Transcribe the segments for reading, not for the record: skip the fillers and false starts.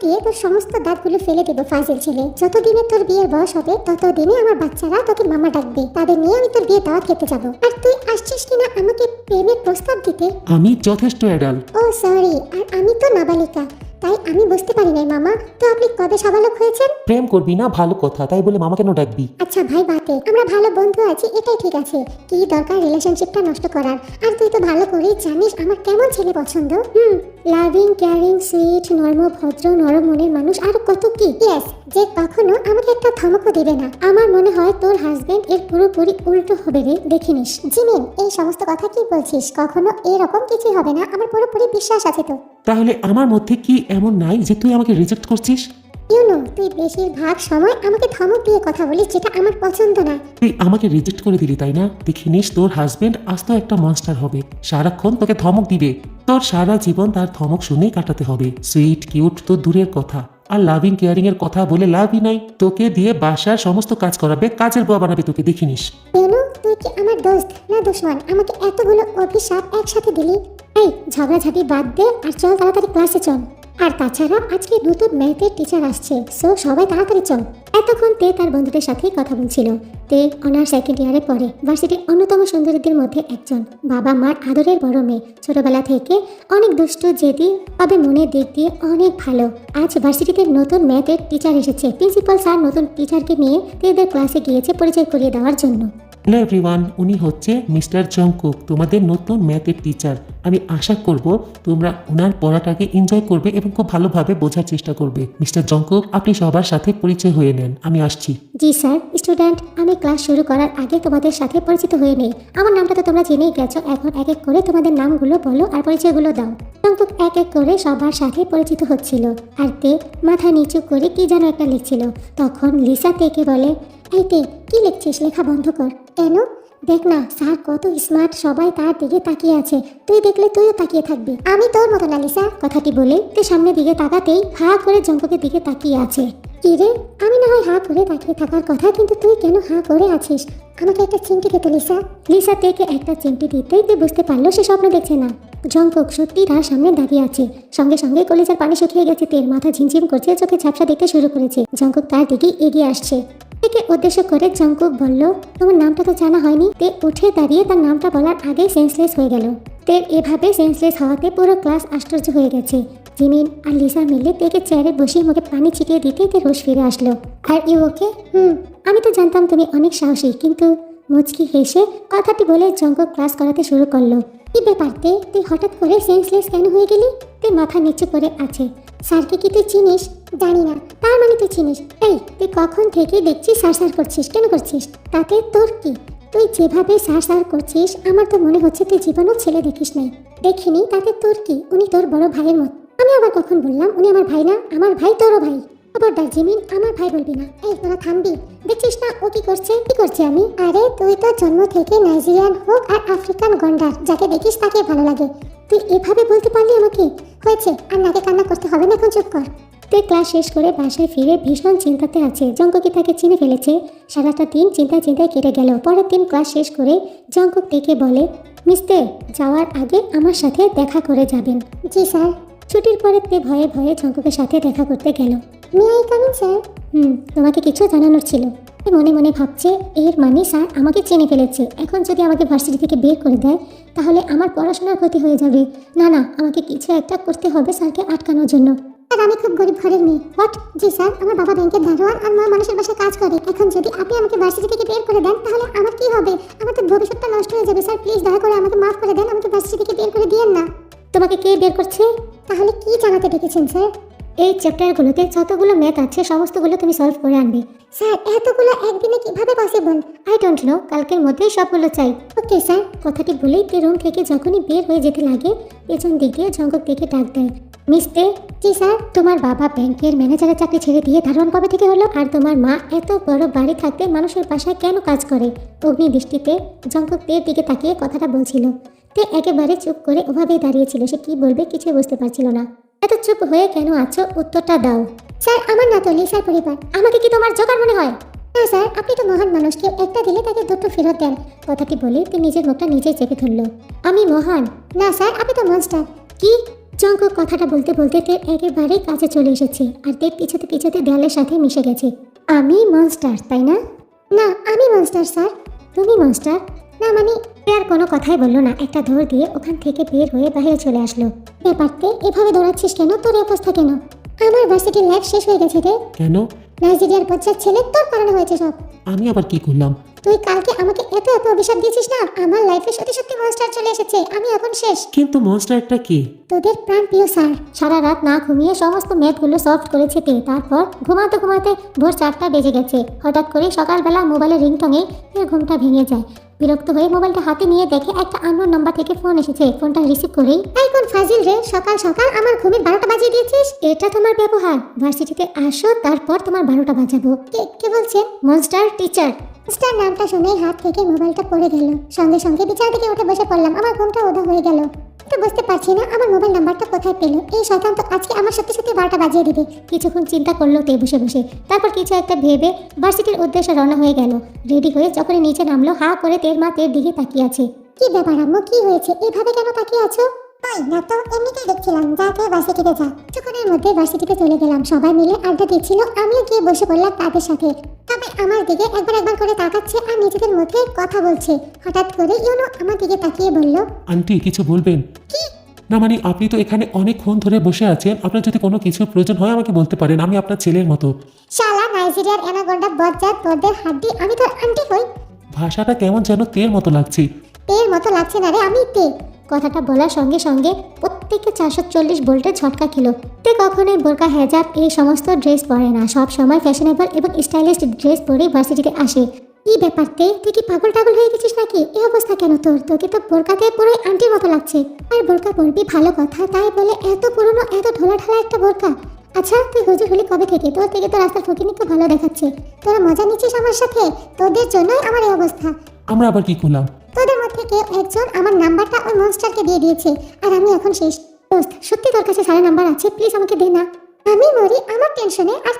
দিয়ে তোর সমস্ত দাঁতগুলো ফেলে দেবো ফাজিল ছেলে। যতদিনে তোর বিয়ের বয়স হবে ততদিনে আমার বাচ্চারা তোকে মামা ডাকবে, তাদের নিয়ে আমি তোর বিয়ে দাওয়াত খেতে যাবো। আর তুই আসছিস কিনা আমাকে প্রেমের প্রস্তাব দিতে? আমি যথেষ্ট অ্যাডাল্ট। ও সরি, আর আমি তো নাবালিকা, তাই আমি বুঝতে পারি নাই মামা। তো আপনি কবে সাবালক হয়েছেন? প্রেম করবি না ভালো কথা, তাই বলে মামা কেন ডাকবি? আচ্ছা ভাই বাতে, আমরা ভালো বন্ধু আছি এটাই ঠিক আছে, কি দরকার রিলেশনশিপটা নষ্ট করার? আর তুই তো ভালো করেই জানিস আমার কেমন ছেলে পছন্দ। লাভিং, কেয়ারিং, সুইট, নর্ম, ভদ্র, নরম মনের মানুষ, আর কত কি। ইয়েস, যে কখনো আমাকে একটা ধমকও দিবে না। আমার মনে হয় তোর হাজবেন্ড এর পুরোপুরি উল্টো হবে রে, দেখে নিস। জিমিন, এই সমস্ত কথা কি বলছিস? কখনো এরকম কিছুই হবে না, আমার পুরোপুরি বিশ্বাস আছে তো। তাহলে আমার মধ্যে কি এমন নাই যে তুই আমাকে রিজেক্ট করছিস? তুই বেশিরভাগ সময় আমাকে ধমক দিয়ে কথা বলিস, যেটা আমার পছন্দ না। তুই আমাকে রিজেক্ট করে দিলি তাই না? দেখে নিস তোর হাজবেন্ড আস্ত একটা মনস্টার হবে, সারাক্ষণ তোকে ধমক দিবে। তোর সারা জীবন তার ধমক শুনেই কাটাতে হবে। সুইট, কিউট তো দূরের কথা, আর লাভিং কেয়ারিং এর কথা বলে লাভই নাই। তোকে দিয়ে বাসার সমস্ত কাজ করাবে, কাজের বুয়া বানাবে তোকে, দেখে নিস। তুই কি আমার দোস্ত না দুশমন? আমাকে এতগুলো অভিশাপ একসাথে দিলি। এই ঝগড়াঝাটি বাদ দে আর চল তাড়াতাড়ি ক্লাসে চল। আর তাছাড়া আজকে নতুন ম্যাথের টিচার আসছে, সো সবাই তাড়াতাড়ি চল। এতক্ষণ তে তার বন্ধুদের সাথেই কথা বলছিল। তে অনার সেকেন্ড ইয়ারে পড়ে, ভার্সিটির অন্যতম সুন্দরীদের মধ্যে একজন। বাবা মার আদরের বড় মেয়ে, ছোটবেলা থেকে অনেক দুষ্ট, জেদি, তবে মনের দিক দিয়ে অনেক ভালো। আজ ভার্সিটিতে নতুন ম্যাথের টিচার এসেছে। প্রিন্সিপাল স্যার নতুন টিচারকে নিয়ে তেদের ক্লাসে গিয়েছে পরিচয় করিয়ে দেওয়ার জন্য। হ্যালো এভরিওয়ান, উনি হচ্ছে মিস্টার জংকুক, তোমাদের নতুন ম্যাথের টিচার। আমি আশা করব তোমরা ওনার পড়াটাকে এনজয় করবে এবং খুব ভালোভাবে বোঝার চেষ্টা করবে। মিস্টার জংকুক, আপনি সবার সাথে পরিচয় হয়ে নেন, আমি আসছি। জি স্যার। স্টুডেন্ট, আমি ক্লাস শুরু করার আগে তোমাদের সাথে পরিচিত হয়ে নেই। আমার নামটা তো তোমরা জেনেই গেছো, এখন এক এক করে তোমাদের নামগুলো বলো আর পরিচয়গুলো দাও। জংকুক এক এক করে সবার সাথে পরিচিত হচ্ছিল, আর তে মাথা নিচু করে কি যেন একটা লিখছিল। তখন লিসা তেকে বলে, এই তে, কি লিখছিস? লেখা বন্ধ কর। কেন? দেখ না স্যার কত স্মার্ট, সবাই তার দিকে তাকিয়ে আছে, তুই দেখলে তুইও তাকিয়ে থাকবি। আমি তোর মতো না লিসা। কথাটি বলে তে সামনের দিকে তাকাতেই হা করে জংকুকের দিকে তাকিয়ে আছে। কি রে, আমি না হয় হা করে তাকিয়ে থাকার কথা, কিন্তু তুই কেন হা করে আছিস? আমাকে একটা চিমটি দে তো লিসা। লিসা থেকে একটা চিমটি দিতেই তুই বুঝতে পারলো সে স্বপ্ন দেখছে না। জংকুক সত্যি তার সামনে দাঁড়িয়ে আছে। সঙ্গে সঙ্গে কলেজের পানি শুকিয়ে গেছে, তের মাথা ঝিমঝিম করছে, চোখে ঝাপসা দেখতে শুরু করেছে। জংকুক তার দিকে এগিয়ে আসছে। তেকে উদ্দেশ্য করে জংকুক বলল, তোমার নামটা তো জানা হয়নি। তে উঠে দাঁড়িয়ে তার নামটা বলার আগেই সেন্সলেস হয়ে গেল। তের এভাবে সেন্সলেস হওয়াতে পুরো ক্লাস আশ্চর্য হয়ে গেছে। জিমিন আর লিসা মিলে তেকে চেয়ারে বসিয়ে মুখে পানি ছিটিয়ে দিতে তে হুঁশ ফিরে আসলো। Are you okay? আমি তো জানতাম তুমি অনেক সাহসী, কিন্তু মুচকি হেসে কথাটি বলে জংকুক ক্লাস করাতে শুরু করলো। কি ব্যাপার তে, তুই হঠাৎ করে সেন্সলেস কেন হয়ে গেলি? তুই মাথা নিচু করে আছে। স্যারকে কি তুই চিনিস? জানি না। তার মানে তুই চিনিস? এই, তুই কখন থেকে দেখছিস স্যার স্যার করছিস, কেন করছিস? তাতে তোর কি? তুই যেভাবে স্যার স্যার করছিস আমার তো মনে হচ্ছে তুই জীবনও ছেলে দেখিস নাই। দেখিনি, তাতে তোর কি? উনি তোর বড় ভাইয়ের মতো। আমি আবার কখন বললাম উনি আমার ভাই না? আমার ভাই তোরও ভাই। খবরদার জিমিন, আমার ভাই বলবি না। এই তোরা থামবি? দেখছিস না ও কি করছে? কি করছে আমি? আরে তুই তো জন্ম থেকে নাইজেরিয়ান হোক আর আফ্রিকান গন্ডার, যাকে দেখিস তাকে ভালো লাগে। তুই এভাবে বলতে পারলি আমাকে? হয়েছে, আর নাকে কান্না করতে হবে না, এখন চুপ কর। তে ক্লাস শেষ করে বাসায় ফিরে ভীষণ চিন্তাতে আছে। জংকুকি তাকে চিনে ফেলেছে। সারাটা দিন চিন্তায় চিন্তায় কেটে গেল। পরের দিন ক্লাস শেষ করে জংকুক তেকে বলে, মিস্টার, যাওয়ার আগে আমার সাথে দেখা করে যাবেন। জি স্যার। ছুটির পরে তে ভয়ে ভয়ে জংকুকের সাথে দেখা করতে গেল। May I come in sir? তোমাকে কিছু জানানোর ছিল। মনে মনে ভাবছে, এর মানে স্যার আমাকে চিনে ফেলেছে। এখন যদি আমাকে ভার্সিটি থেকে বের করে দেয় তাহলে আমার পড়াশোনার ক্ষতি হয়ে যাবে। না না, আমাকে কিছু একটা করতে হবে স্যারকে আটকানোর জন্য। স্যার, আমি খুব গরিব ঘরের মেয়ে। হোয়াট? জি স্যার, আমার বাবা ব্যাংকের দারোয়ান আর মা মানুষের বাসায় কাজ করে। এখন যদি আপনি আমাকে ভার্সিটি থেকে বের করে দেন তাহলে আমার কি হবে? আমার তো ভবিষ্যৎটা নষ্ট হয়ে যাবে। স্যার প্লিজ দয়া করে আমাকে মাফ করে দেন, আমাকে ভার্সিটি থেকে বের করে দিয়েন না। তোমাকে কে বের করছে? তাহলে কি জানাতে ডেকেছেন স্যার? এই চ্যাপ্টারগুলোতে যতগুলো ম্যাথ আছে সমস্তগুলো তুমি সলভ করে আনবে। স্যার, এতগুলো একদিনে কিভাবে পসিবল? আই ডোন্ট নো, কালকের মধ্যেই সবগুলো চাই। Okay sir. কথাটি বলেই তে রুম থেকে যখনই বের হয়ে যেতে লাগে পেছন দিক দিয়ে জংকুক থেকে ডাক দেয়, মিস্তে। জি স্যার। তোমার বাবা ব্যাংকের ম্যানেজারের চাকরি ছেড়ে দিয়ে দারোয়ান কবে থেকে হলো? আর তোমার মা এত বড় বাড়ি থাকতে মানুষের বাসায় কেন কাজ করে? অগ্নি দৃষ্টিতে জংকুক তের দিকে তাকিয়ে কথাটা বলছিল। তে একেবারে চুপ করে ওভাবেই দাঁড়িয়েছিল। সে কি বলবে কিছুই বুঝতে পারছিল না। এত চুপ হয়ে কেন আছো? উত্তরটা দাও। স্যার, আমার না তো লিসার পরিবার। আমাকে কি তোমার জোগাড় মনে হয়? না স্যার, আপনি তো মহান মানুষ, কেউ একটা দিলে তাকে দুটো ফেরত দেন। কথাটি বলে তিনি নিজের মুখটা নিজে চেপে ধরল। আমি মহান? না স্যার, আপনি তো মনস্টার। কি? জঙ্কুক কথাটা বলতে বলতে তে একেবারে কাছে চলে এসেছে আর তে পিছাতে পিছাতে দেয়ালের সাথে মিশে গেছে। আমি মনস্টার, তাই না? না, আমি মনস্টার স্যার। তুমি মনস্টার? না মানে, তে আর কোনো কথাই বললো না, একটা দৌড় দিয়ে ওখান থেকে বের হয়ে বাইরে চলে আসলো। ব্যাপারতে এভাবে দৌড়াচ্ছিস কেন? তোর এই অবস্থা কেন? আমার ভার্সিটির লাইফ শেষ হয়ে গেছে রে। কেন? নাইজেরিয়ার বচ্চার ছেলে তোর কারণে হয়েছে সব। আমি আবার কি করলাম? তুই কালকে আমাকে এত এত অভিশাপ দিয়েছিস না, আমার লাইফে সত্যি সত্যি মনস্টার চলে এসেছে, আমি এখন শেষ। কিন্তু মনস্টারটা কে? তোদের প্রাণ প্রিয় স্যার। সারা রাত না ঘুমিয়ে সমস্ত ম্যাথগুলো সলভ করেছে তে। তারপর ঘুমাতে ঘুমাতে ভোর 4টা বেজে গেছে। হঠাৎ করে সকালবেলা মোবাইলের রিংটংয়ে এর ঘুমটা ভেঙে যায়। বিরক্ত হয়ে মোবাইলটা হাতে নিয়ে দেখে একটা আননোন নাম্বার থেকে ফোন এসেছে। ফোনটা রিসিভ করেই, এই কোন ফাজিল রে, সকাল সকাল আমার ঘুমের 12টা বাজিয়ে দিয়েছিস? এটা তোমার ব্যবহার? ভার্সিটিতে আসো, তারপর তোমার 12টা বাজাবো। কে বলছেন? Monster teacher. মনস্টার নামটা শুনেই হাত থেকে মোবাইলটা পড়ে গেল। সঙ্গে সঙ্গে বিছানা থেকে উঠে বসে পড়লাম। আমার ঘুমটা ওদা হয়ে গেল। তো বুঝতে পারছি না আমার মোবাইল নাম্বারটা কোথায় পেল। এই শয়তান তো আজকে আমার সত্যি সত্যি 12টা বাজিয়ে দিবে। কিছুক্ষণ চিন্তা করলো তে বসে বসে। তারপর কিছু একটা ভেবে ভার্সিটির উদ্দেশ্যে রওনা হয়ে গেল। রেডি হয়ে যখনই নিচে নামলো, হা করে তের মা তের দিকে তাকিয়ে আছে। কি ব্যাপার আম্মু, কি হয়েছে? এভাবে কেন তাকিয়ে আছো? তাই না তো, এমনিতেই দেখছিলাম। যা তুই ভার্সিটিতে যা। কিছুক্ষণের মধ্যে ভার্সিটিতে চলে গেলাম। সবাই মিলে আড্ডা দিচ্ছিল, আমিও গিয়ে বসে পড়লাম তাদের সাথে। তবে আমার দিকে একবার করে তাকাচ্ছে আর নিজেদের মধ্যে কথা বলছে। হঠাৎ করে ইউনো আমার দিকে তাকিয়ে বলল, আন্টি কিছু বলবেন? কি? না মানে আপনি তো এখানে অনেকক্ষণ ধরে বসে আছেন, আপনার যদি কোনো কিছু প্রয়োজন হয় আমাকে বলতে পারেন, আমি আপনার ছেলের মতো। শালা নাইজেরিয়ার অ্যানাকোন্ডা বজ্জাত, তোদের হাড্ডি, আমি তোর আন্টি হই? ভাষাটা কেমন যেন তের মতো লাগছে। তের মতো লাগছে না রে, আমি তে। কথাটা বলার সঙ্গে সঙ্গে প্রত্যেকে 440 ভোল্টের ঝটকা খেলো। তে কখনোই বোরকা হেজাব এই সমস্ত ড্রেস পরে না, সব সময় ফ্যাশনেবল এবং স্টাইলিশ ড্রেস পরে ভার্সিটিতে আসে। কি ব্যাপার তে, তুই কি পাগল টাগল হয়ে গেছিস নাকি? এই অবস্থা কেন তোর? তোকে তো বোরকাতে পুরো আন্টির মতো লাগছে। আর বোরকা পরবি ভালো কথা, তাই বলে এত পুরনো এত ঢোলা ঢালা একটা বোরকা। আচ্ছা তুই হুজুর হলি কবে থেকে? তোর থেকে তো রাস্তার ফকিনিকে ভালো দেখাচ্ছে। তোরা মজা নিচ্ছিস আমার সাথে? তোদের জন্যই আমার এই অবস্থা। আমরা আবার কি করলাম? তোদের মধ্যে কেউ একজন আমার নাম্বারটা ওই মনস্টারকে দিয়ে দিয়েছে আর আমি এখন শেষ। দোস্ত, সত্যি তোর কাছে স্যারের নাম্বার আছে? প্লিজ আমাকে দে না। আমি মরি আমার টেনশনে, আর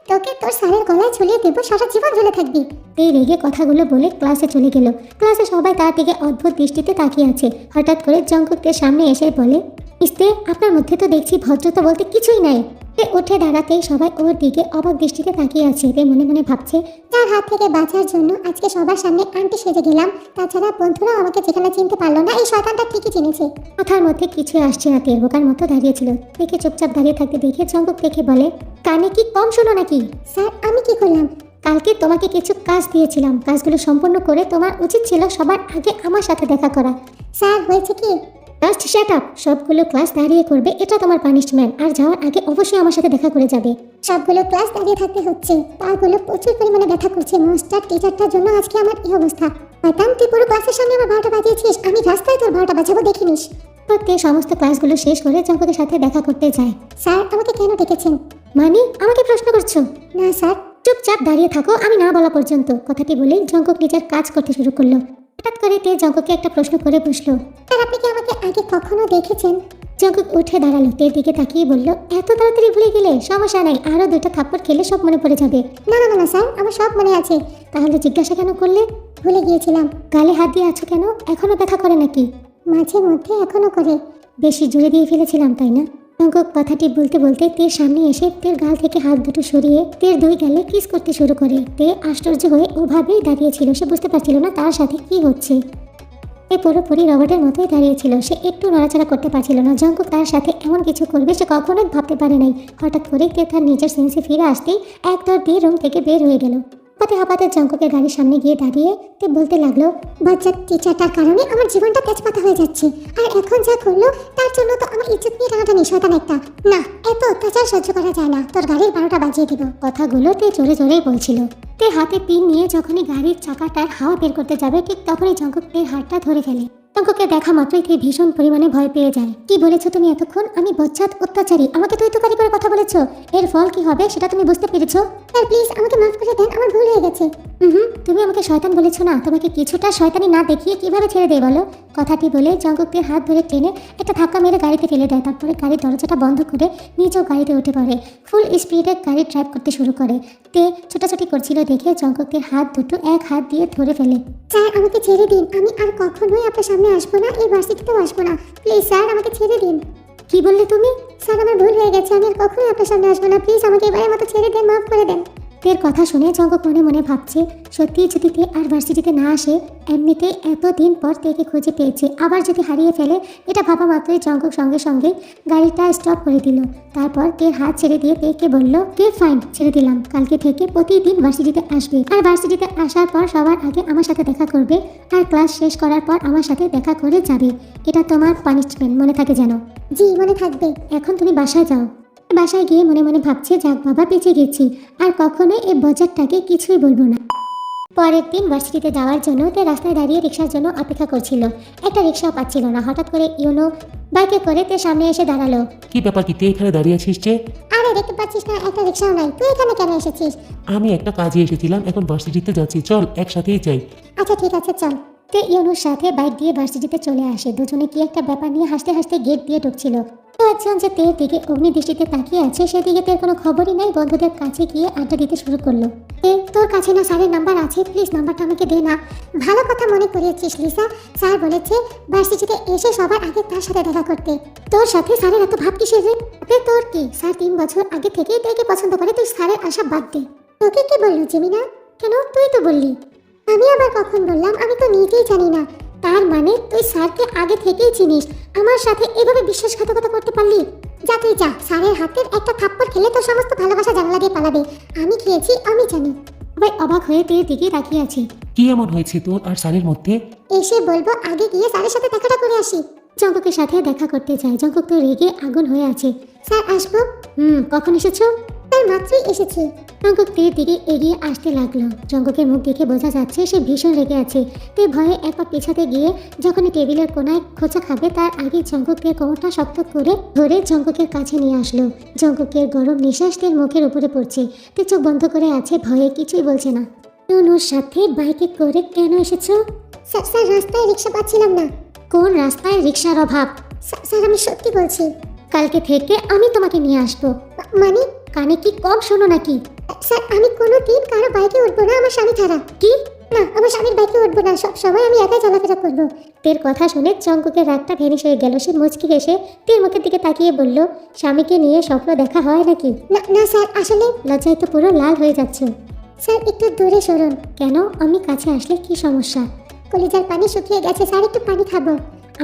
তোকে তোর স্যারের গলায় ঝুলিয়ে দেবো, সারা জীবন ঝুলে থাকবি। এই রেগে কথাগুলো বলে ক্লাসে চলে গেল। ক্লাসে সবাই তার দিকে অদ্ভুত দৃষ্টিতে তাকিয়ে আছে। হঠাৎ করে জঙ্কুকের সামনে এসে বলে, ইস্তে, আপনার মধ্যে তো দেখছি ভদ্রতা বলতে কিছুই নাই। সে উঠে দাঁড়াতেই সবাই ওর দিকে অবাক দৃষ্টিতে তাকিয়ে আছে। তে মনে মনে ভাবছে, তার হাত থেকে বাঁচার জন্য আজকে সবার সামনে আন্টি সেজে গেলাম। তাছাড়া বন্ধুরা আমাকে যেখানে চিনতে পারলো না, এই শয়তানটা ঠিকই চিনেছে। কথার মধ্যে কিছু আসছে না, তের বোকার মতো দাঁড়িয়েছিল। দেখে চুপচাপ দাঁড়িয়ে থাকতে দেখে জঙ্কুক দেখে বলে, কানে কি কম শোনো নাকি? স্যার আমি কি করলাম? কালকে তোমাকে কিছু কাজ দিয়েছিলাম, কাজগুলো সম্পূর্ণ করে তোমার উচিত ছিল সবার আগে আমার সাথে দেখা করা। স্যার হয়েছে কি? Just shut up. সবগুলো ক্লাস দাঁড়িয়ে করবে, এটা তোমার পানিশমেন্ট। আর যাওয়ার আগে অবশ্যই আমার সাথে দেখা করে যাবে। সবগুলো ক্লাস দাঁড়িয়ে থাকতে হচ্ছে, পাগুলো প্রচুর পরিমাণে ব্যথা করছে। মাস্টার টিচারটার জন্য আজকে আমার এই অবস্থা। হয়তো তুই পুরো ক্লাসের সামনে আমার 12টা বাজিয়েছিস, আমি রাস্তায় তোর 12টা বাজাবো, দেখে নিস। প্রত্যেক সমস্ত ক্লাসগুলো শেষ করে জঙ্কুকের সাথে দেখা করতে যায়। স্যার আমাকে কেন ডেকেছেন? মানে আমাকে প্রশ্ন করছো? না স্যার। চুপচাপ দাঁড়িয়ে থাকো আমি না বলা পর্যন্ত। কথাটি বলেই জঙ্কুক নিজের কাজ করতে শুরু করলো। হঠাৎ করে তে জঙ্কুককে একটা প্রশ্ন করে বসলো, স্যার আপনি কি আমাকে আগে কখনো দেখেছেন? জঙ্কুক উঠে দাঁড়ালো, তের দিকে তাকিয়ে বলল, এত তাড়াতাড়ি ভুলে গেলে? সমস্যা নাই, আরো 2টা থাপ্পড় খেলে সব মনে পড়ে যাবে। না না না স্যার, আমার সব মনে আছে। তাহলে জিজ্ঞাসা কেন করলে? ভুলে গিয়েছিলাম। গালে হাত দিয়ে আছো কেন? এখনো ব্যথা করে নাকি? মাঝে মধ্যে এখনো করে। বেশি জোরে দিয়ে ফেলেছিলাম তাই না? জঙ্কুক কথাটি বলতে বলতে তের সামনে এসে তের গাল থেকে হাত দুটো সরিয়ে তের 2 গালে কিস করতে শুরু করে। তে আশ্চর্য হয়ে ওভাবেই দাঁড়িয়েছিল, সে বুঝতে পারছিল না তার সাথে কি হচ্ছে। এ পুরোপুরি রবার্টের মতোই দাঁড়িয়েছিল, সে একটু নড়াচড়া করতে পারছিল না। জঙ্কুক তার সাথে এমন কিছু করবে সে কখনোই ভাবতে পারে নাই। হঠাৎ করে তে তার নিজের সেন্সে ফিরে আসতেই এক দৌড় দিয়ে রুম থেকে বের হয়ে গেল। হাঁপাতে হাঁপাতে জঙ্কুকের গাড়ির সামনে গিয়ে দাঁড়িয়ে তে বলতে লাগলো, বাচ্চা টিচারটার কারণে আমার জীবনটা তেজপাতা হয়ে যাচ্ছে। আর এখন যা করলো তার জন্য তো আমার ইজ্জত নিয়ে টানাটানি, শয়তান একটা। না, এত অত্যাচার সহ্য করা যায় না, তোর গাড়ির 12টা বাজিয়ে দিব। কথাগুলো তে জোরে জোরেই বলছিল। তে হাতে পিন নিয়ে যখনই গাড়ির চাকাটার হাওয়া বের করতে যাবে ঠিক তখনই জঙ্কুক তের হাতটা ধরে ফেলে। জঙ্কুককে দেখা মাত্রই তে ভীষণ পরিমাণে ভয় পেয়ে যায়। কি বলেছো তুমি এতক্ষণ? আমি বজ্জাত অত্যাচারী, আমাকে তুই তুকারি করে কথা বলেছো। এর ফল কি হবে সেটা তুমি বুঝতে পেরেছো? স্যার প্লিজ আমাকে মাফ করে দেন, আমার ভুল হয়ে গেছে। তুমি আমাকে শয়তান বলেছো না? তোমাকে কিছুটা শয়তানি না দেখিয়ে কিভাবে ছেড়ে দেয় বলো? কথাটি বলে জঙ্কুকের হাত ধরে টেনে একটা ধাক্কা মেরে গাড়িতে ফেলে দেয়। তারপরে গাড়ির দরজাটা বন্ধ করে নিজেও গাড়িতে উঠে পড়ে। ফুল স্পিডে গাড়ি ড্রাইভ করতে শুরু করে। তে ছোটাছুটি করছিল দেখে জঙ্কুকের হাত দুটো এক হাত দিয়ে ধরে ফেলে। স্যার আমাকে ছেড়ে দিন, আমি আর কখনোই আপনার সামনে আসবো না, এই ভার্সিটিতেও আসবো না। প্লিজ স্যার আমাকে ছেড়ে দিন। কি বললে তুমি? স্যার আমার ভুল হয়ে গেছে, আমি আর কখনোই আপনার সামনে আসবো না, প্লিজ আমাকে এবারের মতো ছেড়ে দেন, মাফ করে দেন। তের কথা শুনে জঙ্গক মনে মনে ভাবছে সত্যি যদি তে আর ভার্সিটিতে না আসে, এমনিতে এতদিন পর তেকে খুঁজে পেয়েছে, আবার যদি হারিয়ে ফেলে, এটা ভাবা মাত্রই জঙ্গক সঙ্গে সঙ্গে গাড়িটা স্টপ করে দিল। তারপর তের হাত ছেড়ে দিয়ে তেকে বলল, কে ফাইন, ছেড়ে দিলাম, কালকে থেকে প্রতিদিন ভার্সিটিতে আসবে, আর ভার্সিটিতে আসার পর সবার আগে আমার সাথে দেখা করবে, আর ক্লাস শেষ করার পর আমার সাথে দেখা করে যাবে। এটা তোমার পানিশমেন্ট, মনে থাকে যেন। জি মনে থাকবে। এখন তুমি বাসায় যাও। বাসায় গিয়ে মনে মনে ভাবছে, যাক বাবা, বেঁচে গেছি, আর কখনোই এই বজারটাকে কিছুই বলবো না। পরের দিন ভার্সিটিতে যাওয়ার জন্য তে রাস্তায় দাঁড়িয়ে রিক্সার জন্য অপেক্ষা করছিল। একটা রিক্সাও পাচ্ছিল না। হঠাৎ করে ইউনো বাইকে করে তে সামনে এসে দাঁড়ালো। কি ব্যাপার, কি তুই এখানে দাঁড়িয়ে আছিস যে? আরে দেখতে পাচ্ছিস না একটা রিক্সাও নাই, তুই এখানে কেন এসেছিস? আমি একটা কাজে এসেছিলাম, এখন ভার্সিটিতে যাচ্ছি, চল একসাথেই যাই। আচ্ছা ঠিক আছে চল। তে ইউনোর সাথে বাইক দিয়ে ভার্সিটিতে চলে আসে। দুজনে কি একটা ব্যাপার নিয়ে হাসতে হাসতে গেট দিয়ে ঢুকছিল। তো একজন যে তের দিকে অগ্নি দৃষ্টিতে তাকিয়ে আছে, সেদিকে তের কোনো খবরই নাই। বন্ধুদের কাছে গিয়ে আড্ডা দিতে শুরু করলো। তোর কাছে না স্যারের নাম্বার আছে? প্লিজ নাম্বারটা আমাকে দে না। ভালো কথা মনে করিয়েছিস লিসা, স্যার বলেছে ভার্সিটিতে এসে সবার আগে তার সাথে দেখা করতে। তোর সাথে স্যারের এত ভাব কিসের রে? তোর কি, স্যার 3 বছর আগে থেকেই তেকে পছন্দ করে, তুই স্যারের আশা বাদ দে। তোকে কে বললো জেমিনা? কেন, তুই তো বললি। আমি আবার কখন বললাম? আমি তো নিজেই জানি না। তার মানে তুই স্যারকে আগে থেকেই চিনিস, আমার সাথে এভাবে বিশ্বাসঘাতকতা করতে পারলি? যা তুই যা, স্যারের হাতের একটা থাপ্পড় খেলে তোর সমস্ত ভালোবাসা জানলা দিয়ে পালাবে। আমি খেয়েছি, আমি জানি। ভাই অবাক হয়ে তের দিকে তাকিয়ে আছি। কি এমন হয়েছে তোর আর স্যারের মধ্যে? এসে বলবো, আগে গিয়ে স্যারের সাথে দেখাটা করে আসি। জঙ্গকের সাথে দেখা করতে যায়। জঙ্গক তো রেগে আগুন হয়ে আছে। স্যার আসবো? কখন এসেছো? স্যার মাত্রই এসেছি। জঙ্গক তের দিকে এগিয়ে আসতে লাগলো। জঙ্গকের মুখ দেখে বোঝা যাচ্ছে সে ভীষণ রেগে আছে। তে ভয়ে এক পা পেছাতে গিয়ে যখনই টেবিলের কোনায় খোঁচা খাবে, তার আগে জঙ্গকের কোমরটা শক্ত করে ধরে জঙ্গকের কাছে নিয়ে আসলো। জঙ্গকের গরম নিঃশ্বাস তের মুখের উপরে পড়ছে। তে চোখ বন্ধ করে আছে, ভয়ে কিছুই বলছে না। নুনুর সাথে বাইকে করে কেন এসেছো? স্যার রাস্তায় রিক্সা পাচ্ছিলাম না। কোন রাস্তায় রিক্সার অভাব? স্যার আমি সত্যি বলছি, কালকে থেকে আমি তোমাকে নিয়ে আসবো। মানে কানে কি কম শোনো নাকি? স্যার আমি কোনোদিন কারো বাইকে উঠবো না আমার স্বামী ছাড়া। কি? না, আমার স্বামীর বাইকে উঠবো না, সব সময় আমি একাই চলাফেরা করবো। তের কথা শুনে জঙ্গকের রাগটা ভ্যানিশ হয়ে গেল। সে মুচকি হেসে তের মুখের দিকে তাকিয়ে বলল, স্বামীকে নিয়ে স্বপ্ন দেখা হয় নাকি? না স্যার, আসলে লজ্জায় তো পুরো লাল হয়ে যাচ্ছে। স্যার একটু দূরে সরুন। কেন, আমি কাছে আসলে কি সমস্যা? কলিজার পানি শুকিয়ে গেছে স্যার, একটু পানি খাবো।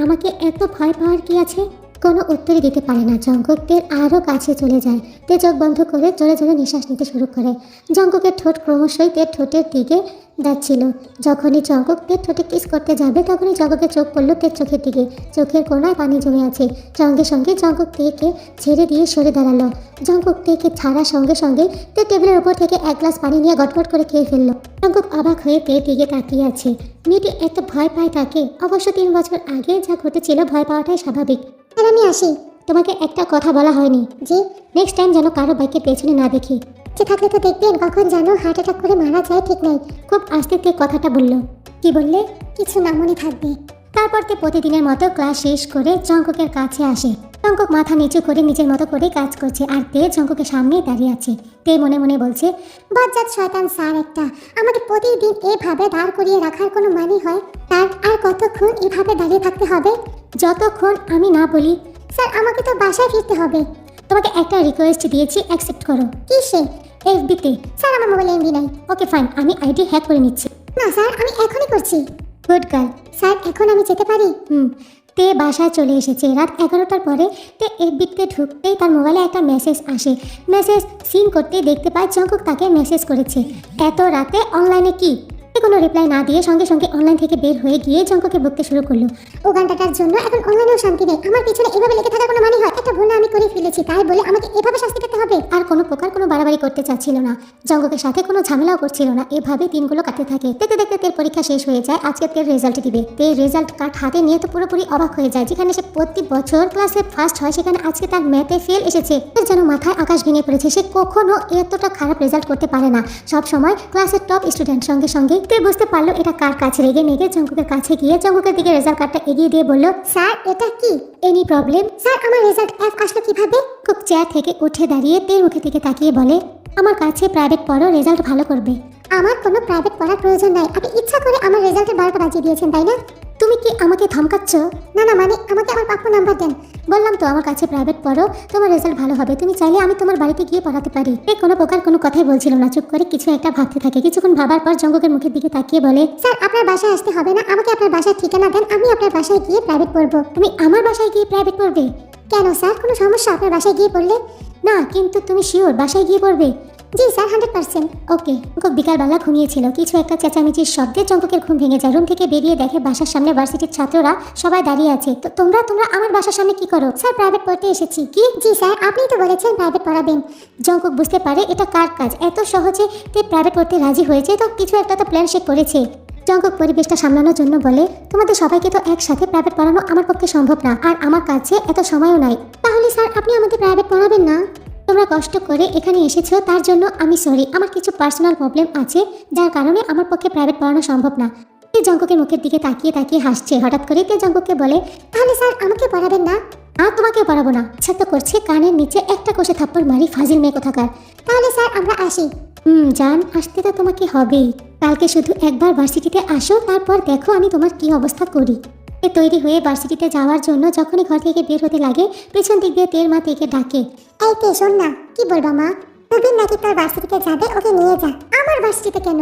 আমাকে এত ভয় পাওয়ার কি আছে? কোনো উত্তরই দিতে পারে না। জঙ্গক তের আরও কাছে চলে যায়। তে চোখ বন্ধ করে জোরে জোরে নিঃশ্বাস নিতে শুরু করে। জঙ্গকের ঠোঁট ক্রমশই তের ঠোঁটের দিকে যাচ্ছিল। যখনই জঙ্গক তের ঠোঁটে কিস করতে যাবে, তখনই জঙ্গকের চোখ পড়ল তের চোখের দিকে। চোখের কোনায় পানি জমে আছে। সঙ্গে সঙ্গে জঙ্গক তেকে ছেড়ে দিয়ে সরে দাঁড়ালো। জঙ্গক তেকে ছাড়ার সঙ্গে সঙ্গে তে টেবিলের উপর থেকে এক গ্লাস পানি নিয়ে গটগট করে খেয়ে ফেললো। জঙ্গক অবাক হয়ে তের দিকে তাকিয়ে আছে। মেয়েটি এত ভয় পায় তাকে? অবশ্য 3 বছর আগে যা ঘটেছিল, ভয় পাওয়াটাই স্বাভাবিক। আর আমি আসি। তোমাকে একটা কথা বলা হয়নি যে নেক্সট টাইম যেন কারো বাইকের পেছনে না দেখি। যে থাকলে তো দেখবেন, কখন যেন হার্ট অ্যাটাক করে মারা যায় ঠিক নাই। খুব আস্তে তে কথাটা বলল। কি বললে? কিছু না, মনে থাকবে। তারপর তে প্রতিদিনের মতো ক্লাস শেষ করে জঙ্গকের কাছে আসে। জঙ্গক মাথা নিচু করে নিজের মতো করে কাজ করছে, আর তে জঙ্গকের সামনেই দাঁড়িয়ে আছে। তে মনে মনে বলছে, বজ্জাত শয়তান স্যার একটা, আমাকে প্রতিদিন এভাবে দাঁড় করিয়ে রাখার কোনো মানে হয়? তার আর কতক্ষণ এভাবে দাঁড়িয়ে থাকতে হবে? যতক্ষণ আমি না বলি। স্যার আমাকে তো বাসায় ফিরতে হবে। তোমাকে একটা রিকোয়েস্ট দিয়েছি, অ্যাকসেপ্ট করো। কি সে? এফবিতে। স্যার আমার মোবাইলে এমবি নাই। ওকে ফাইন, আমি আইডি হ্যাক করে নিচ্ছি। না স্যার, আমি এখনই করছি। Good girl. স্যার এখন আমি যেতে পারি? তে বাসায় চলে এসেছে। রাত 11টার পরে তে এফবিতে ঢুকতেই তার মোবাইলে একটা মেসেজ আসে। মেসেজ সিন করতেই দেখতে পায় জঙ্গক তাকে মেসেজ করেছে। এত রাতে অনলাইনে কি? কোনো রিপ্লাই না দিয়ে সঙ্গে সঙ্গে অনলাইন থেকে বের হয়ে গিয়ে জঙ্গকে বকতে শুরু করলো। ও গানটাটার জন্য এখন অনলাইনেও শান্তি নেই। আমার পিছনে এভাবে লেগে থাকার কোনো মানে হয়? একটা ভুল আমি করে ফেলেছি, তাই বলে আমাকে এভাবে শাস্তি পেতে হবে? আর কোনো প্রকার কোনো বাড়াবাড়ি করতে চাচ্ছিল না। জঙ্গকের সাথে কোনো ঝামেলাও করছিল না। এভাবে দিনগুলো কাটতে থাকে। দেখতে দেখতে তের পরীক্ষা শেষ হয়ে যায়। আজকে তের রেজাল্ট দিবে। তের রেজাল্ট কার্ড হাতে নিয়ে তো পুরোপুরি অবাক হয়ে যায়। যেখানে সে প্রতি বছর ক্লাসে ফার্স্ট হয়, সেখানে আজকে তার ম্যাথে ফেল এসেছে। এর যেন মাথায় আকাশ ভেঙে পড়েছে। সে কখনো এতটা খারাপ রেজাল্ট করতে পারে না। সব সময় ক্লাসের টপ স্টুডেন্ট। সঙ্গে সঙ্গে তে বুঝতে পারলো এটা কার কাছে। রেগে মেগে জঙ্গকের কাছে গিয়ে জঙ্গকের দিকে রেজাল্ট কার্ডটা এগিয়ে দিয়ে বলল, স্যার এটা কি? Any problem? স্যার আমার রেজাল্ট এফ আসলো কিভাবে? খুব চেয়ার থেকে উঠে দাঁড়িয়ে তের মুখের দিকে তাকিয়ে বলে, আমার কাছে প্রাইভেট পড়ো, রেজাল্ট ভালো করবে। আমার কোনো প্রাইভেট পড়ার প্রয়োজন নাই। আপনি ইচ্ছা করে আমার রেজাল্টের 12টা বাজিয়ে দিয়েছেন, তাই না? তুমি কি আমাকে ধমকাচ্ছ? না না, মানে আমাকে আমার প্রাপ্য নাম্বার দেন। বললাম তো আমার কাছে প্রাইভেট পড়ো, তোমার রেজাল্ট ভালো হবে। তুমি চাইলে আমি তোমার বাড়িতে গিয়ে পড়াতে পারি। এ কোনো প্রকার কোনো কথাই বলছিল না, চুপ করে কিছু একটা ভাবতে থাকে। কিছুক্ষণ ভাবার পর জঙ্গকের মুখের দিকে তাকিয়ে বলে, স্যার আপনার বাসায় আসতে হবে না, আমাকে আপনার বাসার ঠিকানা দেন, আমি আপনার বাসায় গিয়ে প্রাইভেট পড়বো। তুমি আমার বাসায় গিয়ে প্রাইভেট পড়বে? কেন স্যার, কোনো সমস্যা আপনার বাসায় গিয়ে পড়লে? না, কিন্তু তুমি শিওর বাসায় গিয়ে পড়বে? জি স্যার, 100%। ওকে। জঙ্কক বিকালবেলা ঘুমিয়েছিল। কিছু একটা চেঁচামেচির শব্দে জঙ্ককের ঘুম ভেঙে যায়। রুম থেকে বেরিয়ে দেখে বাসার সামনে ভার্সিটির ছাত্ররা সবাই দাঁড়িয়ে আছে। তো তোমরা আমার বাসার সামনে কি করো? স্যার প্রাইভেট পড়তে এসেছি। কি? জি স্যার, আপনিই তো বলেছেন প্রাইভেট পড়াবেন। জঙ্কক বুঝতে পারে এটা কার কাজ। এত সহজে তে প্রাইভেট পড়তে রাজি হয়েছে, তো কিছু একটা তো প্ল্যান সে করেছে। জঙ্কক পরিবেশটা সামলানোর জন্য বলে, তোমাদের সবাইকে তো একসাথে প্রাইভেট পড়ানো আমার পক্ষে সম্ভব না, আর আমার কাছে এত সময়ও নাই। তাহলে স্যার আপনি আমাদের প্রাইভেট পড়াবেন না? তোমরা কষ্ট করে এখানে এসেছো তার জন্য আমি সরি। আমার কিছু পার্সোনাল প্রবলেম আছে যার কারণে আমার পক্ষে প্রাইভেট পড়ানো সম্ভব না। তে জঙ্ককের মুখের দিকে তাকিয়ে তাকিয়ে হাসছে। হঠাৎ করে তে জঙ্ককে বলে, তাহলে স্যার আমাকে পড়াবেন না? আর তোমাকে পড়াবো না। ইচ্ছা তো করছে কানের নিচে একটা কষে থাপ্পড় মারি, ফাজিল মেয়ে কোথাকার। তাহলে স্যার আমরা আসি। জান, আসতে তো তোমাকে হবেই। কালকে শুধু একবার ভার্সিটিতে আসো, তারপর দেখো আমি তোমার কি অবস্থা করি। তে তৈরি হয়ে ভার্সিটিতে যাওয়ার জন্য যখনই ঘর থেকে বের হতে লাগে, পেছন দিক দিয়ে তের মা তেকে ডাকে, এই তে শোন না, কি বলবা মা? নবীন নাকি তোর ভার্সিটিতে যাবে, ওকে নিয়ে যা। আমার ভার্সিটিতে কেন?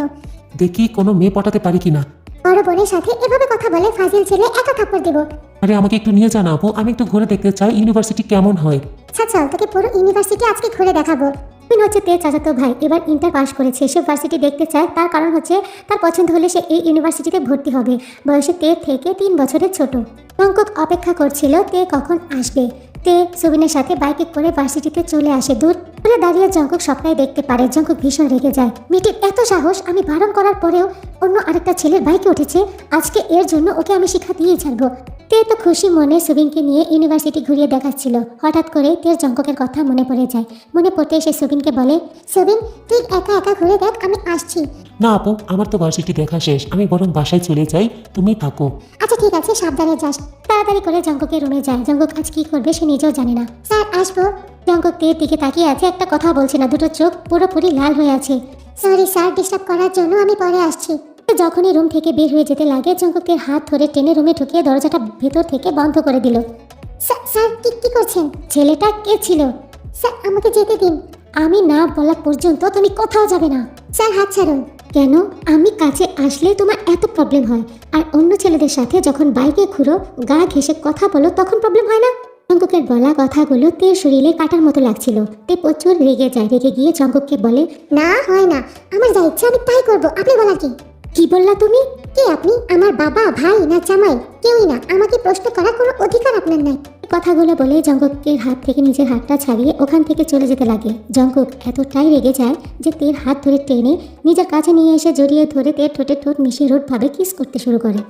দেখি কোনো মেয়ে পটাতে পারি কিনা। বড় বোনের সাথে এভাবে কথা বলে ফাজিল ছেলে, একা থাপ্পড় দেবো। আরে আমাকে একটু নিয়ে জানাবো, আমি একটু ঘুরে দেখতে চাই ইউনিভার্সিটি কেমন হয়। আচ্ছা চল, তোকে পুরো ইউনিভার্সিটি আজকে ঘুরে দেখাবো। তুই হচ্ছে তের চাচাতো ভাই, এবার ইন্টার পাস করেছে। সে ভার্সিটি দেখতে চায়, তার কারণ হচ্ছে তার পছন্দ হলে সে এই ইউনিভার্সিটিতে ভর্তি হবে। বয়সে তের থেকে 3 বছরের ছোট। জঙ্কক অপেক্ষা করছিল তে কখন আসবে। তে সুবিনের সাথে বাইকে করে ভার্সিটিতে চলে আসে। দূরে দাঁড়িয়ে জঙ্কক সবটাই দেখতে পারে। জঙ্কক ভীষণ রেগে যায়। মেয়েটির এত সাহস, আমি বারণ করার পরেও অন্য আরেকটা ছেলের বাইকে উঠেছে। আজকে এর জন্য ওকে আমি শিক্ষা দিয়ে ছাড়বো। তে তো খুশি মনে সুবিনকে নিয়ে ইউনিভার্সিটি ঘুরিয়ে দেখাচ্ছিল। হঠাৎ করে তের জঙ্ককের কথা মনে পড়ে যায়। মনে পড়তে সে সুবিনকে বলে, সুবিন তুই একা একা ঘুরে দেখ, আমি আসছি। না আপু, আমার তো ভার্সিটি দেখা শেষ, আমি বরং বাসায় চলে যাই, তুমি থাকো। আচ্ছা ঠিক আছে, সাবধানে যাস। তাড়াতাড়ি করে জঙ্ককের রুমে যায়। জঙ্কক আজ কি করবে সে নিজেও জানে না। স্যার আসবো। জঙ্কক তের দিকে তাকিয়ে আছে, একটা কথা বলছে না, দুটো চোখ পুরোপুরি লাল হয়ে আছে। সরি স্যার, ডিস্টার্ব করার জন্য, আমি পরে আসছি। যখনই রুম থেকে বের হয়ে যেতে লাগে, জঙ্ককের হাত ধরে টেনে রুমে ঢুকিয়ে দরজাটা ভেতর থেকে বন্ধ করে দিল। স্যার কি করছেন? ছেলেটা কে ছিল? স্যার আমাকে যেতে দিন। আমি না বলা পর্যন্ত তুমি কোথাও যাবে না। স্যার হাত ছাড়ুন। কেন? আমি কাছে আসলে তোমার এত প্রবলেম হয়, আর অন্য ছেলেদের সাথে যখন বাইকে ঘুরো, গা ঘেঁষে কথা বলো, তখন প্রবলেম হয় না? জঙ্ককের বলা কথাগুলো তের শরীরে কাটার মতো লাগছিল। তে প্রচুর রেগে যায়। রেগে গিয়ে জঙ্কককে বলে, না হয় না, আমার যা ইচ্ছা আমি তাই করবো, আপনি বলার কি? কি বললা তুমি? কে আপনি? আমার বাবা, ভাই না জামাই? কেউই না। আমাকে প্রশ্ন করার কোনো অধিকার আপনার নাই। কথাগুলো বলে জঙ্ককের হাত থেকে নিজের হাতটা ছাড়িয়ে ওখান থেকে চলে যেতে লাগে। জঙ্কক এতটাই রেগে যায় যে তের হাত ধরে টেনে নিজের কাছে নিয়ে এসে জড়িয়ে ধরে তের ঠোঁটে ঠোঁট মিশিয়ে রোডভাবে কিস করতে শুরু করে।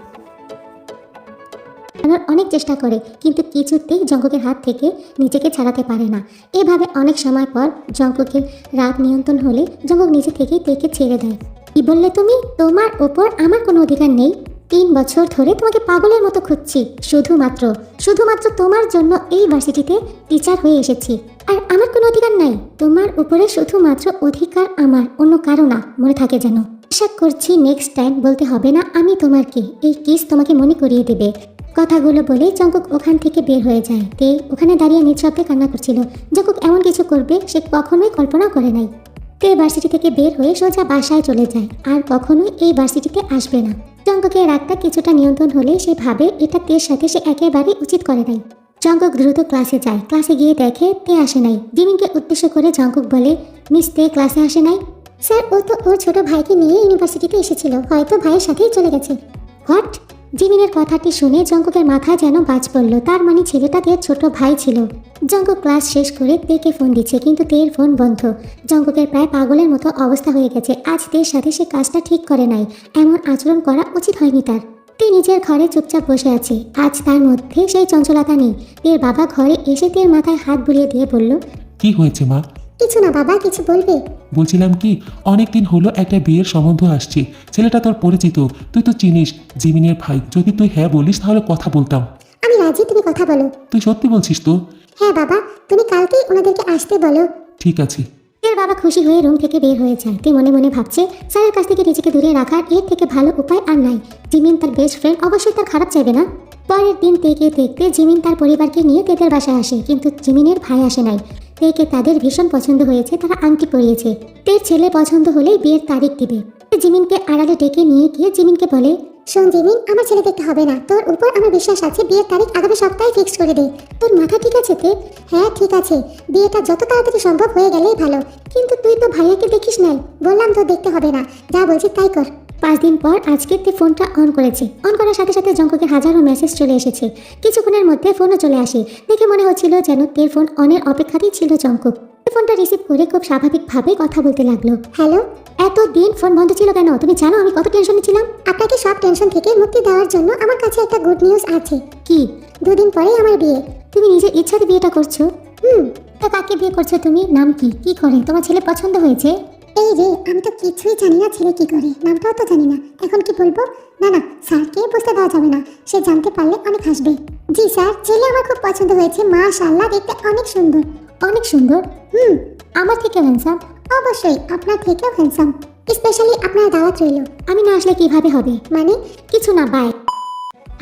অনেক চেষ্টা করে, কিন্তু কিছুতেই জঙ্ককের হাত থেকে নিজেকে ছাড়াতে পারে না। এভাবে অনেক সময় পর জঙ্ককের রাগ নিয়ন্ত্রণ হলে জঙ্কক নিজে থেকেই তেকে ছেড়ে দেয়। কি বললে তুমি? তোমার ওপর আমার কোনো অধিকার নেই। 3 বছর ধরে তোমাকে পাগলের মতো খুঁজছি, শুধুমাত্র তোমার জন্য এই ভার্সিটিতে টিচার হয়ে এসেছি, আর আমার কোনো অধিকার নাই। তোমার উপরে শুধুমাত্র অধিকার আমার, অন্য কারো না, মনে থাকে যেন। আশা করছি নেক্সট টাইম বলতে হবে না আমি তোমার কে। এই কিস তোমাকে মনে করিয়ে দেবে। কথাগুলো বলে জঙ্কক ওখান থেকে বের হয়ে যায়। তে ওখানে দাঁড়িয়ে নিঃশব্দে কান্না করছিল। জঙ্কক এমন কিছু করবে সে কখনোই কল্পনা করে নাই। তে ভার্সিটি থেকে বের হয়ে সোজা বাসায় চলে যায়, আর কখনোই এই ভার্সিটিতে আসবে না। জঙ্ককের রাগটা কিছুটা নিয়ন্ত্রণ হলে সে ভাবে এটা তের সাথে সে একেবারেই উচিত করে নাই। জঙ্কক দ্রুত ক্লাসে যায়। ক্লাসে গিয়ে দেখে তে আসে নাই। জিমিনকে উদ্দেশ্য করে জঙ্কক বলে, মিস তে ক্লাসে আসে নাই? স্যার ও তো ওর ছোট ভাইকে নিয়ে ইউনিভার্সিটিতে এসেছিল, হয়তো ভাইয়ের সাথেই চলে গেছে। হোয়াট? জিমিনের কথাটি শুনে জঙ্ককের মাথায় যেন বাজ পড়ল। তার মানে ছেলেটা তের ছোট ভাই ছিল। জঙ্কক ক্লাস শেষ করে তেকে ফোন দিচ্ছে, কিন্তু তের ফোন বন্ধ। জঙ্ককের প্রায় পাগলের মতো অবস্থা হয়ে গেছে। আজ তের সাথে সে কাজটা ঠিক করে নাই। এমন আচরণ করা উচিত হয়নি তার। তে নিজের ঘরে চুপচাপ বসে আছে। আজ তার মধ্যে সেই চঞ্চলতা নেই। তের বাবা ঘরে এসে তের মাথায় হাত বুলিয়ে দিয়ে বলল, কি হয়েছে মা? কিছু না বাবা, কিছু বলবে? বলছিলাম কি, অনেকদিন হলো একটা বিয়ের সম্বন্ধ আসছে। ছেলেটা তোর পরিচিত, তুই তো চিনিস, জিমিনের ভাই। যদি তুই হ্যাঁ বলিস তাহলে কথা বলতাম। আমি রাজি, তুমি কথা বলো। তুই সত্যি বলছিস তো? হ্যাঁ বাবা, তুমি কালকেই ওনাদেরকে আসতে বলো। ঠিক আছে। তের বাবা খুশি হয়ে রুম থেকে বের হয়ে যায়। তে মনে মনে ভাবছে স্যারের কাছ থেকে নিজেকে দূরে রাখার এর থেকে ভালো উপায় আর নাই। জিমিন তার বেস্ট ফ্রেন্ড, অবশ্যই তার খারাপ চাইবে না। পরের দিন তেকে দেখতে জিমিন তার পরিবারকে নিয়ে তেদের বাসায় আসে, কিন্তু জিমিনের ভাই আসে নাই। তেকে তাদের ভীষণ পছন্দ হয়েছে, তারা আংটি পরিয়েছে। তের ছেলে পছন্দ হলেই বিয়ের তারিখ দিবে। জিমিনকে আড়ালে ডেকে নিয়ে গিয়ে জিমিনকে বলে, শোন জিমিন, আমার ছেলে দেখতে হবে না, তোর উপর আমার বিশ্বাস আছে, বিয়ের তারিখ আগামী সপ্তাহে ফিক্স করে দে। তোর মাথা ঠিক আছে তে? হ্যাঁ ঠিক আছে, বিয়েটা যত তাড়াতাড়ি সম্ভব হয়ে গেলেই ভালো। কিন্তু তুই তো ভাইয়াকে দেখিস নাই। বললাম তো দেখতে হবে না, যা বলছি তাই কর। 5 দিন পর আজকে তে ফোনটা অন করেছে। অন করার সাথে সাথে জঙ্কুকে হাজারো মেসেজ চলে এসেছে। কিছুক্ষণের মধ্যে ফোনও চলে আসে। দেখে মনে হচ্ছিল যেন তের ফোন অনের অপেক্ষাতেই ছিল জঙ্কুক। ফোনটা রিসিভ করে খুব স্বাভাবিকভাবে কথা বলতে লাগলো। হ্যালো, এতদিন ফোন বন্ধ ছিল কেন? তুমি জানো আমি কত টেনশনে ছিলাম। আপনাকে সব টেনশন থেকে মুক্তি দেওয়ার জন্য আমার কাছে একটা গুড নিউজ আছে। কি? 2 দিন পরেই আমার বিয়ে। তুমি নিজের ইচ্ছাতে বিয়েটা করছো? তা কাকে বিয়ে করছো তুমি? নাম কি? কি করে? তোমার ছেলে পছন্দ হয়েছে? এই রে, আমি তো কিছুই জানি না ছেলে কি করে, নামটাও তো জানি না, এখন কি বলবো? না না, স্যারকে বুঝতে দেওয়া যাবে না, সে জানতে পারলে অনেক হাসবে। জি স্যার, ছেলে আমার খুব পছন্দ হয়েছে, মাশাআল্লাহ দেখতে অনেক সুন্দর। অনেক সুন্দর? আমার থেকে হ্যান্ডসাম? অবশ্যই আপনার থেকেও হ্যান্ডসাম। স্পেশালি আপনার দাওয়াত রইল। আমি না আসলে কিভাবে হবে? মানে কিছু না, বাই।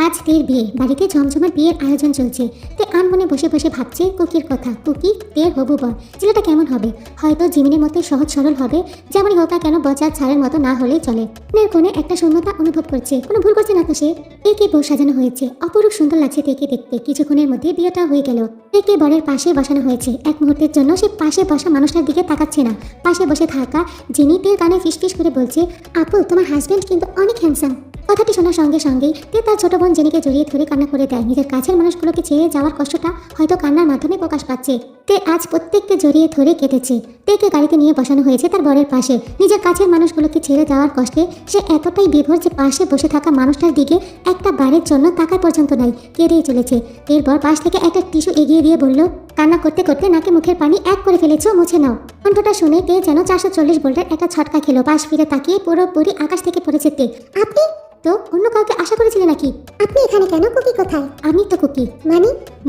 আজ তের বিয়ে, বাড়িতে ঝমঝমার বিয়ের আয়োজন চলছে। তে আনমনে বসে বসে ভাবছে কুকির কথা। কুকি তের হবু বর। ছেলেটা কেমন হবে? হয়তো জিমিনের মতো সহজ সরল হবে, যেমনই হোক না কেন বজার ছাড়ের মতো না হলেই চলে। মনের কোণে একটা শূন্যতা অনুভব করছে। কোনো ভুল করছে না তো সে? তেকে বউ সাজানো হয়েছে, অপরূপ সুন্দর লাগছে তেকে দেখতে। কিছুক্ষণের মধ্যে বিয়েটা হয়ে গেল। তেকে বরের পাশে বসানো হয়েছে। এক মুহূর্তের জন্য সে পাশে বসা মানুষটার দিকে তাকাচ্ছে না। পাশে বসে থাকা যিনি তের কানে ফিসফিস করে বলছে, আপু তোমার হাজবেন্ড কিন্তু অনেক হ্যান্ডসাম। কথাটি শোনার সঙ্গে সঙ্গেই তে তার ছোট বোন জেনিকে জড়িয়ে ধরে কান্না করে দেয়। নিজের কাছের মানুষগুলোকে ছেড়ে যাওয়ার কষ্টটা হয়তো কান্নার মাধ্যমে প্রকাশ পাচ্ছে। তে আজ প্রত্যেককে জড়িয়ে ধরে কেঁদেছে। তেকে গাড়িতে নিয়ে বসানো হয়েছে তার বরের পাশে। নিজের কাছের মানুষগুলোকে ছেড়ে যাওয়ার কষ্টে সে এতটাই বিভোর যে পাশে বসে থাকা মানুষটার দিকে একটা বারের জন্য তাকায় পর্যন্ত নাই, কেঁদেই চলেছে। তের বর পাশ থেকে একটা টিস্যু এগিয়ে দিয়ে বলল, কান্না করতে করতে নাকে মুখের পানি এক করে ফেলেছো, মুছে নাও। কণ্ঠটা শুনে তে যেন 440 ভোল্টের একটা ছটকা খেলো। পাশ ফিরে তাকিয়ে পুরোপুরি আকাশ থেকে পড়েছে তে। আপনি তো অন্য কাউকে আশা করেছিলেন নাকি? আপনি এখানে কেন? কুকি কোথায়? আমি তো কুকি।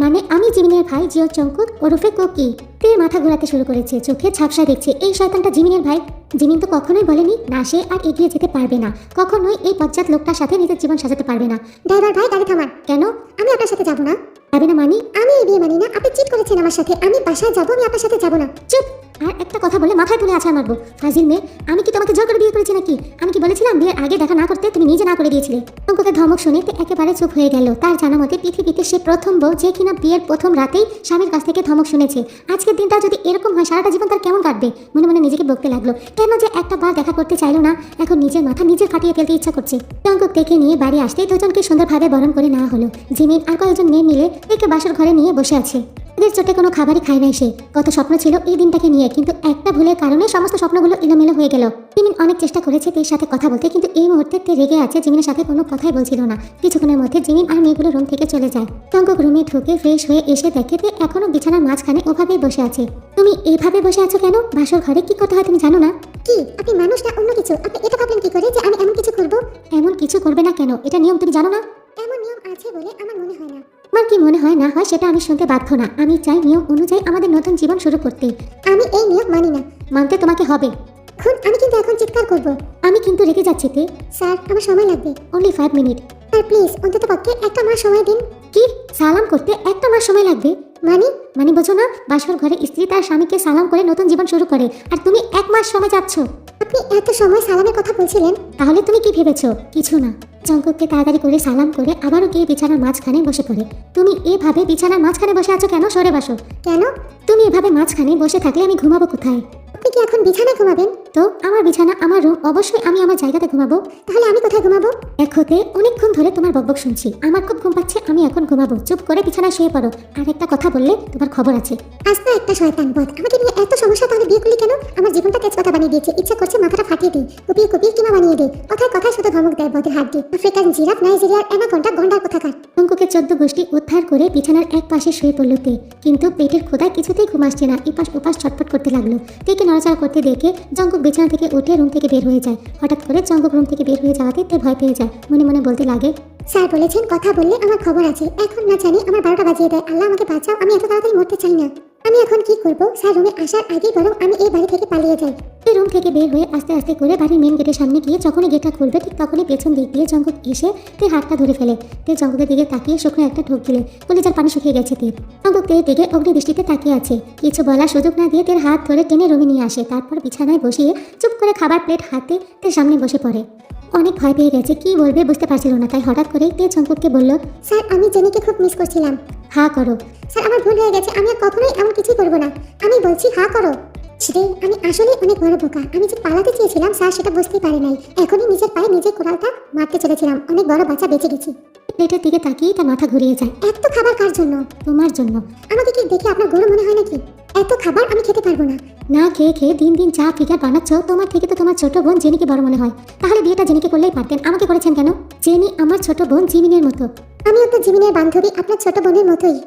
মানে আমি জিমিনের ভাই জিও জঙ্কুক ওরফে কুকি। তে মাথা ঘোরাতে শুরু করেছে, চোখে ঝাপসা দেখছে। এই শয়তানটা জিমিনের ভাই? জিমিন তো কখনোই বলেনি না সে আর এগিয়ে যেতে পারবে না, কখনোই এই বজ্জাত লোকটার সাথে নিজের জীবন সাজাতে পারবে না। ড্রাইভার ভাই গাড়ি থামান। কেন? আমি আপনার সাথে যাব না। যাবে না মানে? আমি এই বিয়ে মানি না, আপনি চিট করেছেন আমার সাথে। আমি বাসায় যাবো, আমি আপনার সাথে যাব না। চুপ! আর একটা কথা বলে মাথায় তুলে আছাড় মারবো। ফাজিল মেয়ে, আমি কি তোমাকে জোর করে বিয়ে করেছি নাকি? আমি কি বলেছিলাম বিয়ের আগে দেখা না করতে? তুমি নিজে না করে দিয়েছিলে। অঙ্ককে ধমক শুনে তে একেবারে চুপ হয়ে গেল। তার জানা মতে পৃথিবীতে সে প্রথম বউ যে কিনা বিয়ের প্রথম রাতেই স্বামীর কাছ থেকে ধমক শুনেছে। আজকের দিনটা যদি এরকম হয় সারাটা জীবন তার কেমন কাটবে? মনে মনে নিজেকে বকতে লাগলো, কেন যে একটা বার দেখা করতে চাইলো না। এখন নিজের মাথা নিজের ফাটিয়ে ফেলতে ইচ্ছা করছে। অঙ্কক দেখে নিয়ে বাড়ি আসতে দুজনকে সুন্দরভাবে বরণ করে নেওয়া হলো। জিমিন আর কয়েকজন মেয়ে মিলে একে বাসর ঘরে নিয়ে বসে আছে। এদের চোটে কোনো খাবারই খায় নাই সে। কত স্বপ্ন ছিল এই দিনটাকে নিয়ে, কিন্তু একটা ভুলের কারণে সমস্ত স্বপ্নগুলো এলোমেলো হয়ে গেল। জিমিন অনেক চেষ্টা করেছে তের সাথে কথা বলতে, কিন্তু এই মুহূর্তে তে রেগে আছে, জিমিনের সাথে কোনো কথাই বলছিল না। কিছুক্ষণের মধ্যে জিমিন আর মেয়েগুলো রুম থেকে চলে যায়। টঙ্কক রুমে ঢুকে ফ্রেশ হয়ে এসে দেখে তে এখনো বিছানার মাঝখানে ওভাবেই বসে আছে। তুমি এইভাবে বসে আছো কেন? বাসর ঘরে কি করতে হয় তুমি জানো না? কি আপনি মানুষ না অন্য কিছু? আপনি এটা ভাবলেন কি করে যে আমি এমন কিছু করব? এমন কিছু করবে না কেন? এটা নিয়ম তুমি জানো না? এমন নিয়ম আছে বলে আমার মনে হয় না। আমার কি মনে হয় না হয় সেটা আমি শুনতে বাধ্য না। আমি চাই নিয়ম অনুযায়ী আমাদের নতুন জীবন শুরু করতে। আমি এই নিয়ম মানি না। মানতে তোমাকে হবে। আমি কিন্তু এখন চিৎকার করব। আমি কিন্তু রেগে যাচ্ছি তে। স্যার আমার সময় লাগবে। Only 5 minute. স্যার প্লিজ অন্তত পক্ষে একটা মাস সময় দিন। কি? সালাম করতে একটা মাস সময় লাগবে? মানে বোঝো না? বাসর ঘরে স্ত্রী তার স্বামীকে সালাম করে নতুন জীবন শুরু করে, আর তুমি 1 মাস সময় চাচ্ছ? আপনি এত সময় সালামের কথা বলছিলেন, তাহলে তুমি কি ভেবেছো? কিছু না। জঙ্কুককে তাড়াতাড়ি করে সালাম করে আবারও গিয়ে বিছানার মাঝখানে বসে পড়ে। তুমি এভাবে বিছানার মাঝখানে বসে আছো কেন? সরে বসো। কেন? তুমি এভাবে মাঝখানে বসে থাকলে আমি ঘুমাবো কোথায়? আপনি কি এখন বিছানায় ঘুমাবেন? তো আমার বিছানা আমার রুম, অবশ্যই আমি আমার জায়গাতে ঘুমাবো। তাহলে আমি কোথায় ঘুমাবো? এখতে অনেকক্ষণ ধরে তোমার বকবক শুনছি, আমার খুব ঘুম পাচ্ছে, আমি এখন ঘুমাবো। চুপ করে বিছানায় শুয়ে পড়ো। আর একটা কথা বললে তোমার খবর আছে। আজ তো একটা শয়তান বদ আমাকে নিয়ে এত সমস্যা, তাহলে বিয়ে করলি কেন? আমার জীবনটা তেজপাতা বানিয়ে দিয়েছে, ইচ্ছা করছে মাথাটা ফাটিয়ে দিই, কুপিয়ে কুপিয়ে কিমা বানিয়ে দিই। কথায় কথায় শুধু ধমক দেয় বদের হাড্ডি। আফ্রিকান জিরাফ, নাইজেরিয়ার অ্যানাকোন্ডা, গন্ডার কোথাকার। অঙ্কুকে 14 গোষ্ঠী উদ্ধার করে বিছানার এক পাশে শুয়ে পড়ল তে, কিন্তু পেটের ক্ষুধায় কিছুতেই ঘুম আসছে না। এপাশ ওপাশ ছটফট করতে লাগলো। তেকে নড়াচড়া করতে দেখে জঙ্কুক বিছানা থেকে উঠে রুম থেকে বের হয়ে যায়। হঠাৎ করে জঙ্কুক রুম থেকে বের হয়ে যাওয়াতে তে ভয় পেয়ে যায়। মনে মনে বলতে লাগে, স্যার বলেছেন কথা বললে আমার খবর আছে। এখন না জানি আমার 12টা বাজিয়ে দেয়। আল্লাহ আমাকে বাঁচাও, আমি এত তাড়াতাড়ি মরতে চাই না। আমি এখন কি করব? স্যার রুমে আসার আগেই বরং আমি এই বাড়ি থেকে পালিয়ে যাই। তুই রুম থেকে বের হয়ে আস্তে আস্তে করে বাড়ির মেন গেটের সামনে গিয়ে যখনই গেটটা খুলবে ঠিক তখনই পেছন দিক দিয়ে জঙ্কুক এসে তের হাতটা ধরে ফেলে। তে জঙ্কুকের দিকে তাকিয়ে শুকনো একটা ঢোক দিলে কলিজার পানি শুকিয়ে গেছে তের। জঙ্কুক তের দিকে অগ্নিদৃষ্টিতে তাকিয়ে আছে, কিছু বলার সুযোগ না দিয়ে তের হাত ধরে টেনে রুমে নিয়ে আসে। তারপর বিছানায় বসিয়ে চুপ করে খাবার প্লেট হাতে তের সামনে বসে পড়ে। অনেক ভয় পেয়ে গেছে, কি বলবে বুঝতে পারছিল না, তাই হঠাৎ করেই তে জঙ্কুককে বলল, স্যার আমি জেনিকে খুব মিস করছিলাম। হা করো। স্যার আমার ভুল হয়ে গেছে, আমি আর কখনোই এমন কিছুই করবো না। আমি বলছি হা করো। শ্রী, আমি আসলে অনেক বড় বোকা। আমি যে পালাতে চেয়েছিলাম স্যার সেটা বুঝতেই পারি নাই। এখনই নিজের পায়ে নিজের কোড়ালটা মারতে চলেছিলাম। অনেক বড় বাচ্চা বেঁচে গেছি। প্লেটের দিকে তাকিয়ে তার মাথা ঘুরিয়ে যায়। এত খাবার কার জন্য? তোমার জন্য। আমাকে কি দেখে আপনার গরু মনে হয় নাকি? এত খাবার আমি খেতে পারবো না। না খেয়ে খেয়ে দিন দিন চা ফিগার বানাচ্ছ, তোমার থেকে তো তোমার ছোট বোন জেনিকে বড় মনে হয়। তাহলে বিয়েটা জেনিকে করলেই পারতেন, আমাকে করেছেন কেন? জেনি আমার ছোট বোন জিমিনের মতো। আমিও তো জিমিনের বান্ধবী, আপনার ছোট বোনের মতোই।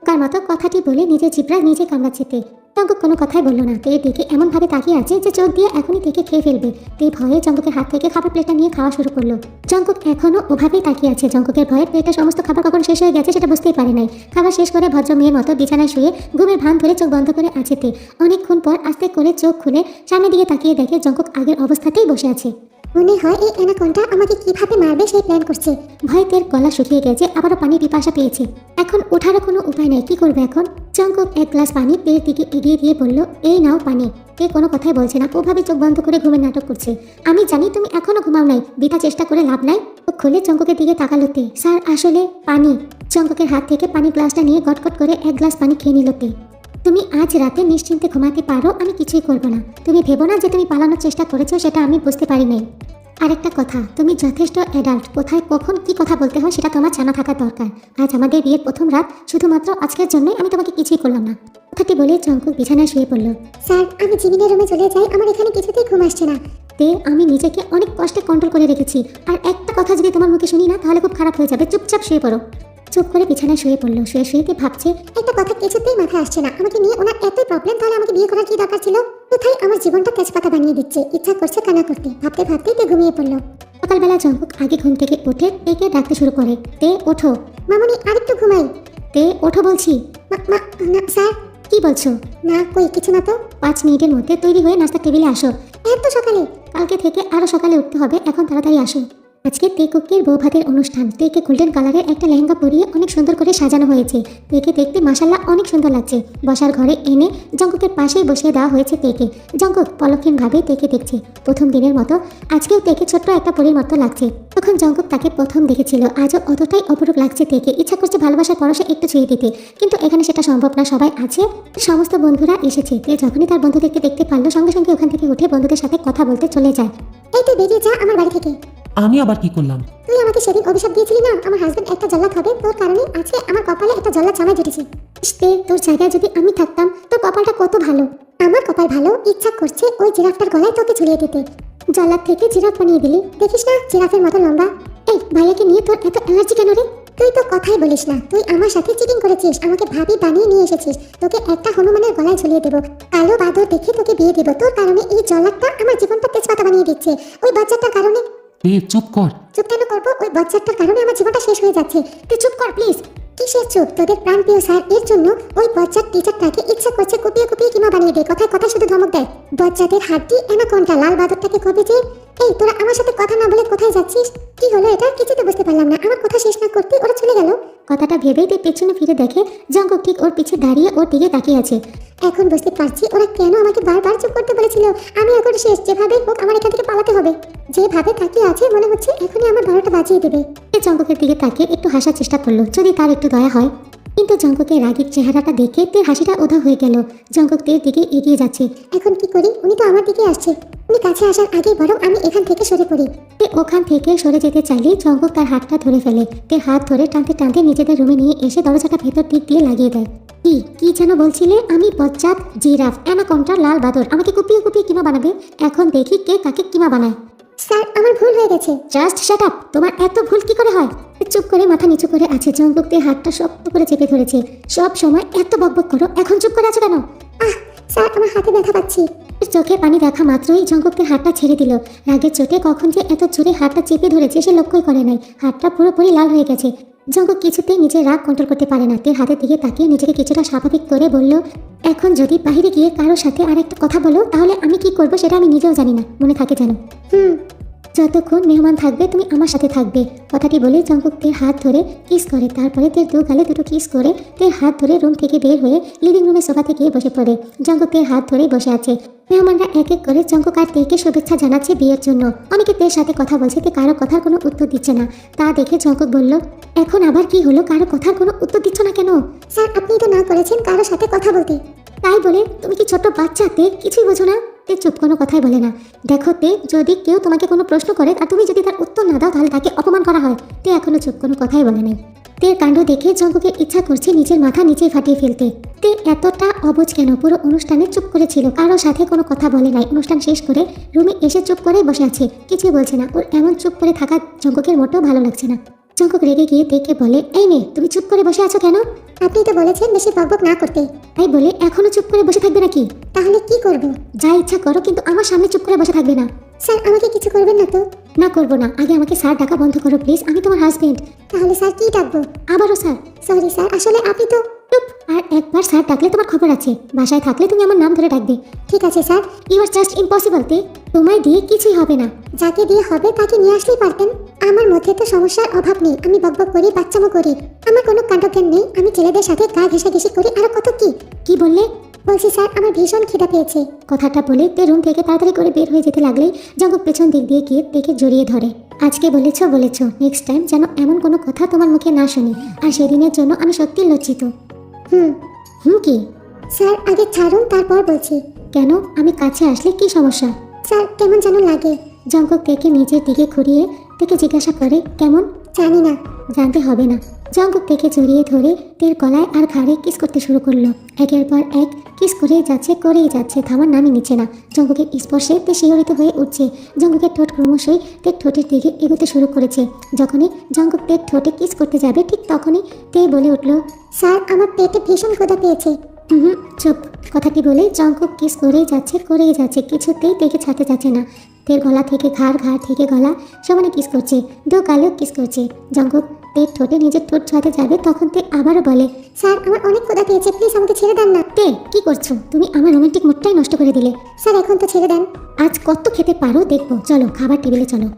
কার মতো কথাটি বলে নিজের জিব্রা নিজে কামড়াচ্ছে। জঙ্কুক কোনো কথাই বলল না। তে দিকে এমন ভাবে তাকিয়ে আছে যে চোখ দিয়ে এখনই থেকে খেয়ে ফেলবে। তে ভয়ে জঙ্কুকের হাত থেকে খাবার প্লেটটা নিয়ে খাওয়া শুরু করলো। জঙ্কুক এখনো ওভাবেই তাকিয়ে আছে। জঙ্কুকের ভয়ে প্লেটে সমস্ত খাবার কখন শেষ হয়ে গেছে সেটা বুঝতেই পারে নাই। খাবার শেষ করে ভদ্র মেয়ের মতো বিছানায় শুয়ে ঘুমের ভান ধরে চোখ বন্ধ করে আছে তে। অনেকক্ষণ পর আস্তে করে চোখ খুলে সামনের দিকে তাকিয়ে দেখে জঙ্কুক আগের অবস্থাতেই বসে আছে। মনে হয় এই অ্যানাকোন্ডা আমাকে কিভাবে মারবে সেই প্ল্যান করছে। ভয়ে তের গলা শুকিয়ে গেছে, আবারও পানি পিপাসা পেয়েছে। এখন ওঠারও কোনো উপায় নেই, কি করবে এখন? জঙ্কুক এক গ্লাস পানি তের দিকে এগিয়ে দিয়ে বলল, এই নাও পানি। তে কোনো কথাই বলছে না, ওভাবে চোখ বন্ধ করে ঘুমের নাটক করছে। আমি জানি তুমি এখনো ঘুমাও নাই, বৃথা চেষ্টা করে লাভ নাই। ও খুলে জঙ্কুকের দিকে তাকালো তে। স্যার আসলে পানি। জঙ্কুকের হাত থেকে পানি গ্লাসটা নিয়ে গটগট করে এক গ্লাস পানি খেয়ে নিল তে। তুমি আজ রাতে নিশ্চিন্তে ঘুমাতে পারো, আমি কিছুই করবো না। তুমি ভেবো না যে তুমি পালানোর চেষ্টা করেছো, সেটা আমি বুঝতে পারি নাই। আরেকটা কথা, তুমি যথেষ্ট অ্যাডাল্ট, কোথায় কখন কি কথা বলতে হয় সেটা তোমার জানা থাকা দরকার। আজ আমাদের বিয়ের প্রথম রাত, শুধুমাত্র আজকের জন্যই আমি তোমাকে কিছুই করলাম না। কথাটি বলে জঙ্কুক বিছানায় শুয়ে পড়ল। স্যার আমি জিমিনের রুমে চলে যাই, আমার এখানে কিছুতেই ঘুম আসছে না। তে আমি নিজেকে অনেক কষ্টে কন্ট্রোল করে রেখেছি, আর একটা কথা যদি তোমার মুখে শুনি না তাহলে খুব খারাপ হয়ে যাবে। চুপচাপ শুয়ে পড়ো। চুপ করে বিছানায় শুয়ে পড়লো। শুয়ে শুয়ে ভাবছে, একটা কথা কিছুতেই মাথায় আসছে না, আমাকে নিয়ে ওনার এতই প্রবলেম, তাহলে আমাকে বিয়ে করার কি দরকার ছিল? কোথায় আমার জীবনটা তেজপাতা বানিয়ে দিচ্ছে, ইচ্ছা করছে কানা করতে। ভাবতে ভাবতেই তে ঘুমিয়ে পড়লো। সকালবেলা জঙ্কুক আগে ঘুম থেকে উঠে তেকে ডাকতে শুরু করে, তে ওঠো। মামনি আরেকটু ঘুমাই। তে ওঠো বলছি। না স্যার। কি বলছো? না কই কিছু না তো। 5 মিনিটের মধ্যে তৈরি হয়ে নাস্তার টেবিলে আসো। এত সকালে? কালকে থেকে আরো সকালে উঠতে হবে, এখন তাড়াতাড়ি আসো। আজকে তেকুকের বউ ভাতের অনুষ্ঠান। তেকে গোল্ডেন কালারের একটা লেহেঙ্গা পরিয়ে অনেক সুন্দর করে সাজানো হয়েছে। তেকে দেখতে মাশাল্লাহ অনেক সুন্দর লাগছে। বসার ঘরে এনে জঙ্কুকের পাশেই বসিয়ে দেওয়া হয়েছে তেকে। জঙ্কুক পলক্ষীনভাবে তেকে দেখছে। প্রথম দিনের মতো আজকেও তেকে ছোট্ট একটা পরীর মতো লাগছে। তখন জঙ্কুক তাকে প্রথম দেখেছিল, আজও অতটাই অপরূপ লাগছে তেকে। ইচ্ছা করছে ভালোবাসার পরশে একটু ছুঁয়ে দিতে, কিন্তু এখানে সেটা সম্ভব না। সবাই আছে, সমস্ত বন্ধুরা এসেছে। তে যখনই তার বন্ধুদেরকে দেখতে পারলো সঙ্গে সঙ্গে ওখান থেকে উঠে বন্ধুদের সাথে কথা বলতে চলে যায়। এই তুই বেরিয়ে যা আমার বাড়ি থেকে। আমি আবার কি করলাম? তুই আমাকে সেদিন অভিশাপ দিয়েছিলি না, আমার হাজবেন্ড একটা জল্লাদ হবে, তোর কারণে আজকে আমার কপালে একটা জল্লাদ জামাই জুটেছে। তোর জায়গায় যদি আমি থাকতাম, তোর কপালটা কত ভালো। আমার কপাল ভালো, ইচ্ছা করছে ওই জিরাফটার গলায় তোকে ঝুলিয়ে দিতে। জল্লাদ থেকে জিরাফ বানিয়ে দিলি, দেখিস না জিরাফের মতো লম্বা। এই ভাইয়াকে নিয়ে তোর এত অ্যালার্জি কেন রে? তুই তো কথাই বলিস না, তুই আমার সাথে চিটিং করেছিস, আমাকে ভাবি বানিয়ে নিয়ে এসেছিস। তোকে একটা হনুমানের গলায় ঝুলিয়ে দেবো, কালো বাদর দেখে তোকে বিয়ে দেবো। তোর কারণে এই জল্লাদটা আমার জীবনটা তেজপাতা বানিয়ে দিচ্ছে। ওই বাচ্চাটার কারণে। চুপ কর। চুপ কেন করবো? ওই বাচ্চাটার কারণে আমার জীবনটা শেষ হয়ে যাচ্ছে। তুই চুপ কর প্লিজ। কিসের চুপ? তোদের প্রাণপ্রিয় স্যার এর জন্য ওই বজ্জাত টিচারটাকে ইচ্ছা করছে কুপিয়ে কুপিয়ে কিমা বানিয়ে দেয়। কথায় কথায় শুধু ধমক দেয়। বজ্জাতের হাড্ডি অ্যানাকোন্ডা লাল বাদরটাকে কবে যে। এই তোরা আমার সাথে কথা না বলে কোথায় যাচ্ছিস? কি হলো এটা? কিছুতে বুঝতে পারলাম না। আমার কথা শেষ না করতে ওরা চলে গেল। কথাটা ভেবেই তুই পেছনে ফিরে দেখে জঙ্কুক ঠিক ওর পিছে দাঁড়িয়ে ওর দিকে তাকিয়ে আছে। এখন বুঝতে পারছি ওরা কেন আমাকে বারবার চুপ করতে বলেছিল। আমি এখন শেষ, যেভাবে হোক আমার এখান থেকে পালাতে হবে। যেভাবে তাকিয়ে আছে মনে হচ্ছে এখনই আমার 12টা বাজিয়ে দেবে। জঙ্কুকের দিকে তাকিয়ে একটু হাসার চেষ্টা করলো, যদি তার একটু দয়া হয়। কিন্তু জঙ্কুকের রাগের চেহারাটা দেখে তের হাসিটা উধাও হয়ে গেল। জঙ্কুক তের দিকে এগিয়ে যাচ্ছে। এখন কি করি? উনি তো আমার দিকে আসছে। উনি কাছে আসার আগেই বরং আমি এখান থেকে সরে পড়ি। তে ওখান থেকে সরে যেতে চাইলে জঙ্কুক তার হাতটা ধরে ফেলে। তে হাত ধরে টানতে টানতে নিজেদের রুমে নিয়ে এসে দরজাটা ভেতর দিক দিয়ে লাগিয়ে দেয়। কি যেন বলছিলে? আমি বজ্জাত জিরাফ অ্যানাকোন্ডা লাল বাদর, আমাকে কুপিয়ে কুপিয়ে কিমা বানাবে। এখন দেখি কে কাকে কিমা বানায়। স্যার আমার ভুল হয়ে গেছে। Just shut up. তোমার এত ভুল কি করে হয়? চুপ করে মাথা নিচু করে আছে। জঙ্কুক তের হাতটা শক্ত করে চেপে ধরেছে। সব সময় এত বকবক করো, এখন চুপ করে আছো কেন? স্যার আমার হাতে ব্যথা পাচ্ছি। চোখে পানি দেখা মাত্রই জঙ্কুকের হাতটা ছেড়ে দিল। রাগের চোটে কখন যে এত জোরে হাতটা চেপে ধরেছে সে লক্ষ্যই করে নাই। হাতটা পুরোপুরি লাল হয়ে গেছে। জঙ্কুক কিছুতেই নিজের রাগ কন্ট্রোল করতে পারে না। তের হাতের দিকে তাকিয়ে নিজেকে কিছুটা স্বাভাবিক করে বলল, এখন যদি বাইরে গিয়ে কারোর সাথে আর একটা কথা বলো তাহলে আমি কি করবো সেটা আমি নিজেও জানি না, মনে থাকে যেন। যতক্ষণ মেহমান থাকবে তুমি আমার সাথে থাকবে। কথাটি বলে জঙ্কুক তের হাত ধরে কিস করে, তারপরে তের দু গালে দুটো কিস করে তের হাত ধরে রুম থেকে বের হয়ে লিভিং রুমের সোফাতে গিয়ে বসে পড়ে। জঙ্কুক তের হাত ধরেই বসে আছে। মেহমানরা এক এক করে জঙ্কুক আর তেকে শুভেচ্ছা জানাচ্ছে বিয়ের জন্য। অনেকে তের সাথে কথা বলছে, তে কারো কথার কোনো উত্তর দিচ্ছে না। তা দেখে জঙ্কুক বলল, এখন আবার কি হলো, কারো কথার কোনো উত্তর দিচ্ছ না কেন? স্যার আপনি তো না করেছেন কারোর সাথে কথা বলতে। তাই বলে তুমি কি ছোট বাচ্চা? তে কিছুই বোঝো না? তে চুপ, কোনো কথাই বলে না। দেখো তে, যদি কেউ তোমাকে কোনো প্রশ্ন করে আর তুমি যদি তার উত্তর না দাও তাহলে তাকে অপমান করা হয়। তে এখনো চুপ, কোনো কথাই বলে নাই। তের কাণ্ড দেখে জঙ্কুকের ইচ্ছা করছে নিজের মাথা নিচে ফাটিয়ে ফেলতে। তে এতটা অবুঝ কেন? পুরো অনুষ্ঠানে চুপ করেছিল, কারোর সাথে কোনো কথা বলে নাই। অনুষ্ঠান শেষ করে রুমে এসে চুপ করে বসে আছে, কিছুই বলছে না। ওর এমন চুপ করে থাকা জঙ্কুকের মোটেও ভালো লাগছে না। জঙ্কুক রেগে গিয়ে তেকে বলে, এই মেয়ে তুমি চুপ করে বসে আছো কেন? আপনি তো বলেছেন বেশি বকবক না করতে। তাই বলে এখনো চুপ করে বসে থাকবে নাকি? তাহলে কি করব? যা ইচ্ছা করো, কিন্তু আমার সামনে চুপ করে বসে থাকবে না। স্যার আমাকে কিছু করবেন না তো? না করবো না। আগে আমাকে স্যার ডাকা বন্ধ করো প্লিজ, আমি তোমার হাজবেন্ড। তাহলে স্যার কি ডাকবো? আবারও স্যার? সরি স্যার, আসলে আপনি তো চুপ। আর একবার স্যার ডাকলে তোমার খবর আছে। বাসায় থাকলে তুমি আমার নাম ধরে ডাকবে। ঠিক আছে sir. You are just impossible তে। তোমায় দিয়ে কিছুই হবে না। যাকে দিয়ে হবে তাকে নিয়ে আসলেই পারতেন। আমার মধ্যে তো সমস্যার অভাব নেই, আমি বকবক করি, বাচ্চামো করি, আমার কোনো কাণ্ডজ্ঞান নেই, আমি ছেলেদের সাথে গা ঘেঁষাঘেঁষি করি, আরো কত কি। কি বললে? বলছি স্যার আমার ভীষণ খিদা পেয়েছে। কথাটা বলে তে রুম থেকে তাড়াতাড়ি করে বের হয়ে যেতে লাগলেই জঙ্কুক পেছন দিক দিয়ে গিয়ে তেকে জড়িয়ে ধরে। আজকে বলেছো, নেক্সট টাইম যেন এমন কোনো কথা তোমার মুখে না শুনি। আর সেদিনের জন্য আমি সত্যি লজ্জিত। কি? স্যার আগে ছাড়ুন, তারপর বলছি। কেন? আমি কাছে আসলে কি সমস্যা? স্যার কেমন যেন লাগে। জঙ্কুক তেকে নিজের দিকে ঘুরিয়ে তেকে জিজ্ঞাসা করে, কেমন? জানি না। জানতে হবে না। জঙ্কুক তেকে জড়িয়ে ধরে তের গলায় আর ঘাড়ে কিস করতে শুরু করলো। একের পর এক কিস করেই যাচ্ছে, থামার নামই নিচ্ছে না। জঙ্কুকের স্পর্শে তে শিহরিত হয়ে উঠছে। জঙ্কুকের ঠোঁট ক্রমশই তের ঠোঁটের দিকে এগোতে শুরু করেছে। যখনই জঙ্কুক তের ঠোঁটে কিস করতে যাবে ঠিক তখনই তে বলে উঠল, স্যার আমার পেটে ভীষণ ক্ষুধা পেয়েছে। চুপ। কথাটি বলে জঙ্কুক কিস করেই যাচ্ছে, কিছুতেই তেকে ছাড়তে যাচ্ছে না। তের গলা থেকে ঘাড় থেকে গলা সমানে কিস করছে, দু গালেও কিস করছে। জঙ্কুক তের ঠোঁটে নিজের ঠোঁট ছোঁয়াতে যাবে তখন তে আবারও বলে, স্যার আমার অনেক ক্ষুধা পেয়েছে, প্লিজ আমাকে ছেড়ে দেন না। তে কি করছো তুমি? আমার রোমান্টিক মুডটাই নষ্ট করে দিলে। স্যার এখন তো ছেড়ে দেন। আজ কত খেতে পারো দেখবো। চলো খাবার টেবিলে চলো।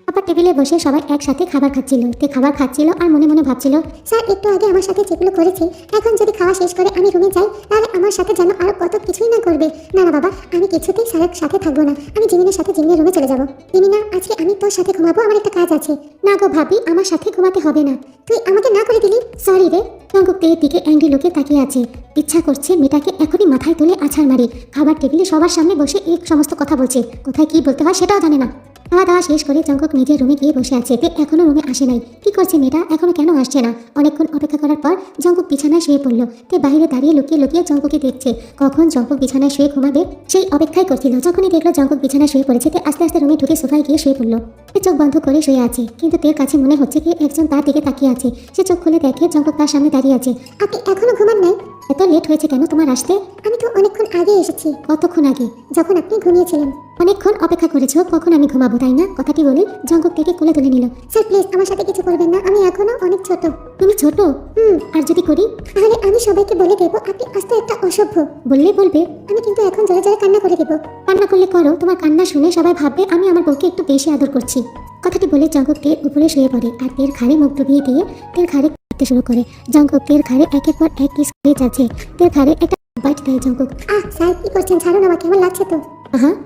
খাবার টেবিলে বসে সবাই একসাথে খাবার খাচ্ছিল। তে খাবার খাচ্ছিল আর মনে মনে ভাবছিল, স্যার একটু আগে আমার সাথে যেগুলো করেছে, এখন যদি খাওয়া শেষ করে আমি রুমে যাই তাহলে আমার সাথে যেন আরো কত কিছুই না করবে। না বাবা, আমি কিছুতেই স্যারের সাথে থাকবো না। আমি জিমিনের সাথে জিমিনের রুমে চলে যাবো। জিমিনা আজকে আমি তোর সাথে ঘুমাবো, আমার একটা কাজ আছে। না গো ভাবি, আমার সাথে ঘুমাতে হবে না। তুই আমাকে না করে দিলি। সরি রে। জঙ্কুক তের দিকে অ্যাংরি লোকে তাকিয়ে আছে। ইচ্ছা করছে মেয়েটাকে এখনই মাথায় তুলে আছাড় মারি। খাবার টেবিলে সবার সামনে বসে এই সমস্ত কথা বলছে, কোথায় কি বলতে হয় সেটাও জানে না। খাওয়া দাওয়া শেষ করে জঙ্কুক নিজের রুমে গিয়ে বসে আছে। তে এখনো রুমে আসে নাই। কি করছে মেয়েটা, এখনো কেন আসছে না? অনেকক্ষণ অপেক্ষা করার পর জঙ্কুক বিছানায় শুয়ে পড়লো। তে বাইরে দাঁড়িয়ে লুকিয়ে জঙ্কুকে দেখছে। কখন জঙ্কুক বিছানায় শুয়ে ঘুমাবে সেই অপেক্ষাই করছিল। যখনই দেখলো জঙ্কুক বিছানায় শুয়ে পড়েছে, তে আস্তে আস্তে রুমে ঢুকে সোফায় গিয়ে শুয়ে পড়লো। তে চোখ বন্ধ করে শুয়ে আছে, কিন্তু তের কাছে মনে হচ্ছে কি একজন তার দিকে তাকিয়ে আছে। সে চোখ খুলে দেখে জঙ্কুক তার সামনে দাঁড়িয়ে আছে। আপনি এখনো ঘুমান নাই? এত লেট হয়েছে কেন তোমার আসতে? আমি তো অনেকক্ষণ আগে এসেছি। কতক্ষণ আগে? যখন আপনি ঘুমিয়েছিলেন। অনেকক্ষণ অপেক্ষা করেছো, কখন আমি ঘুমাবো তাই না? কথাটি বলে জঙ্কুক থেকে কোলে তুলে নিল। স্যার প্লিজ আমার সাথে কিছু করবেন না, আমি এখনো অনেক ছোট। তুমি ছোট? আর যদি করি? তাহলে আমি সবাইকে বলে দেবো আপনি আস্তে একটা অসভ্য। বললে বলবে, আমি কিন্তু এখন জোরে জোরে কান্না করে দেবো। কান্না করলে করো, তোমার কান্না শুনে সবাই ভাববে আমি আমার বউকে একটু বেশি আদর করছি। কথাটি বলে জঙ্কুক তের উপরে শুয়ে পড়ে আর তের ঘাড়ে মুখ ডুবিয়ে দিয়ে তের ঘাড়ে করতে শুরু করে। জঙ্কুক তের ঘাড়ে একের পর এক কিস করে যাচ্ছে। তের ঘাড়ে একটা বাইট দেয় জঙ্কুক। স্যার কি করছেন? ছাড়ুন আমাকে, আমার লাগছে তো।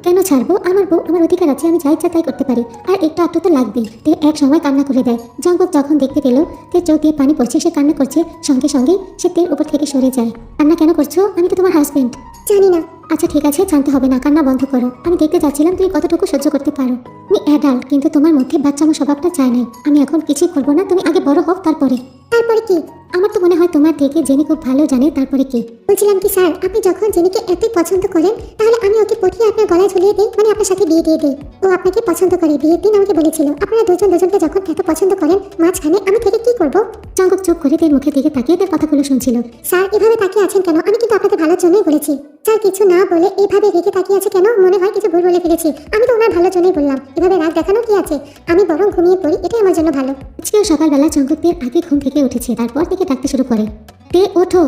কেন ছাড়বো? আমার বউ, আমার অধিকার আছে, আমি যা ইচ্ছা তাই করতে পারি। আর একটু আটটু তো লাগবেই। তে এক সময় কান্না করে দেয়। জঙ্কুক যখন দেখতে পেল তে চোখ দিয়ে পানি পড়ছে, সে কান্না করছে, সঙ্গে সঙ্গে সে তের উপর থেকে সরে যায়। কান্না কেন করছো? আমি তো তোমার হাজবেন্ড। জানি না। আচ্ছা ঠিক আছে, জানতে হবে না, কান্না বন্ধ করো। আমি দেখতে চাচ্ছিলাম তুমি কতটুকু সহ্য করতে পারো। তুমি অ্যাডাল্ট, কিন্তু তোমার মধ্যে বাচ্চামো স্বভাবটা চায় নাই। আমি এখন কিছুই করবো না, তুমি আগে বড় হোক তারপরে। তারপরে কি? আমার তো মনে হয় তোমার থেকে জেনে খুব ভালো জানে তারপরে কি। বলছিলাম কি স্যার, আপনি যখন জেনিকে এতই পছন্দ করেন তাহলে আমি ওকে পটিয়ে আপনার গলায় ঝুলিয়ে দিই, মানে আপনার সাথে বিয়ে দিয়ে দিই। ও আপনাকে পছন্দ করে, বিয়ের দিন আমাকে বলেছিল। আপনারা দুজন দুজনকে যখন এত পছন্দ করেন, মাঝখানে আমি থেকে কি করব? জঙ্কুক চুপ করে তার মুখের দিকে তাকিয়ে তার কথাগুলো শুনছিল। স্যার এভাবে তাকিয়ে আছেন কেন? আমি কিন্তু আপনাদের ভালোর জন্যই বলেছি। স্যার কিছু না বলে এইভাবে রেখে তাকিয়ে আছে কেন? মনে হয় কিছু ভুল বলে ফেলেছি। আমি তো ওনার ভালোর জন্যই বললাম, এভাবে রাগ দেখানো কি আছে? আমি বরং ঘুমিয়ে পড়ি, এটাই আমার জন্য ভালো। আজকেও সকালবেলা জঙ্কুকের আগে ঘুম থেকে উঠেছে, তারপর থেকে ডাকতে শুরু করে, তে ওঠো।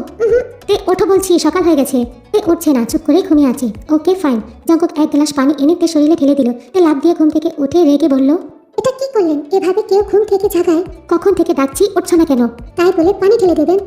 তে ওঠো বলছি, সকাল হয়ে গেছে। তে উঠছে না, চুপ করেই ঘুমিয়ে আছে। Okay fine. জঙ্কুক এক গ্লাস পানি এনে তে শরীরে ঢেলে দিল। তে লাফ দিয়ে ঘুম থেকে উঠে রেগে বলল, এটা কি করলেন? এভাবে কেউ ঘুম থেকে জাগায়? কখন থেকে ডাকছি, উঠছো না কেন? তাই বলে পানি ঢেলে দেবেন?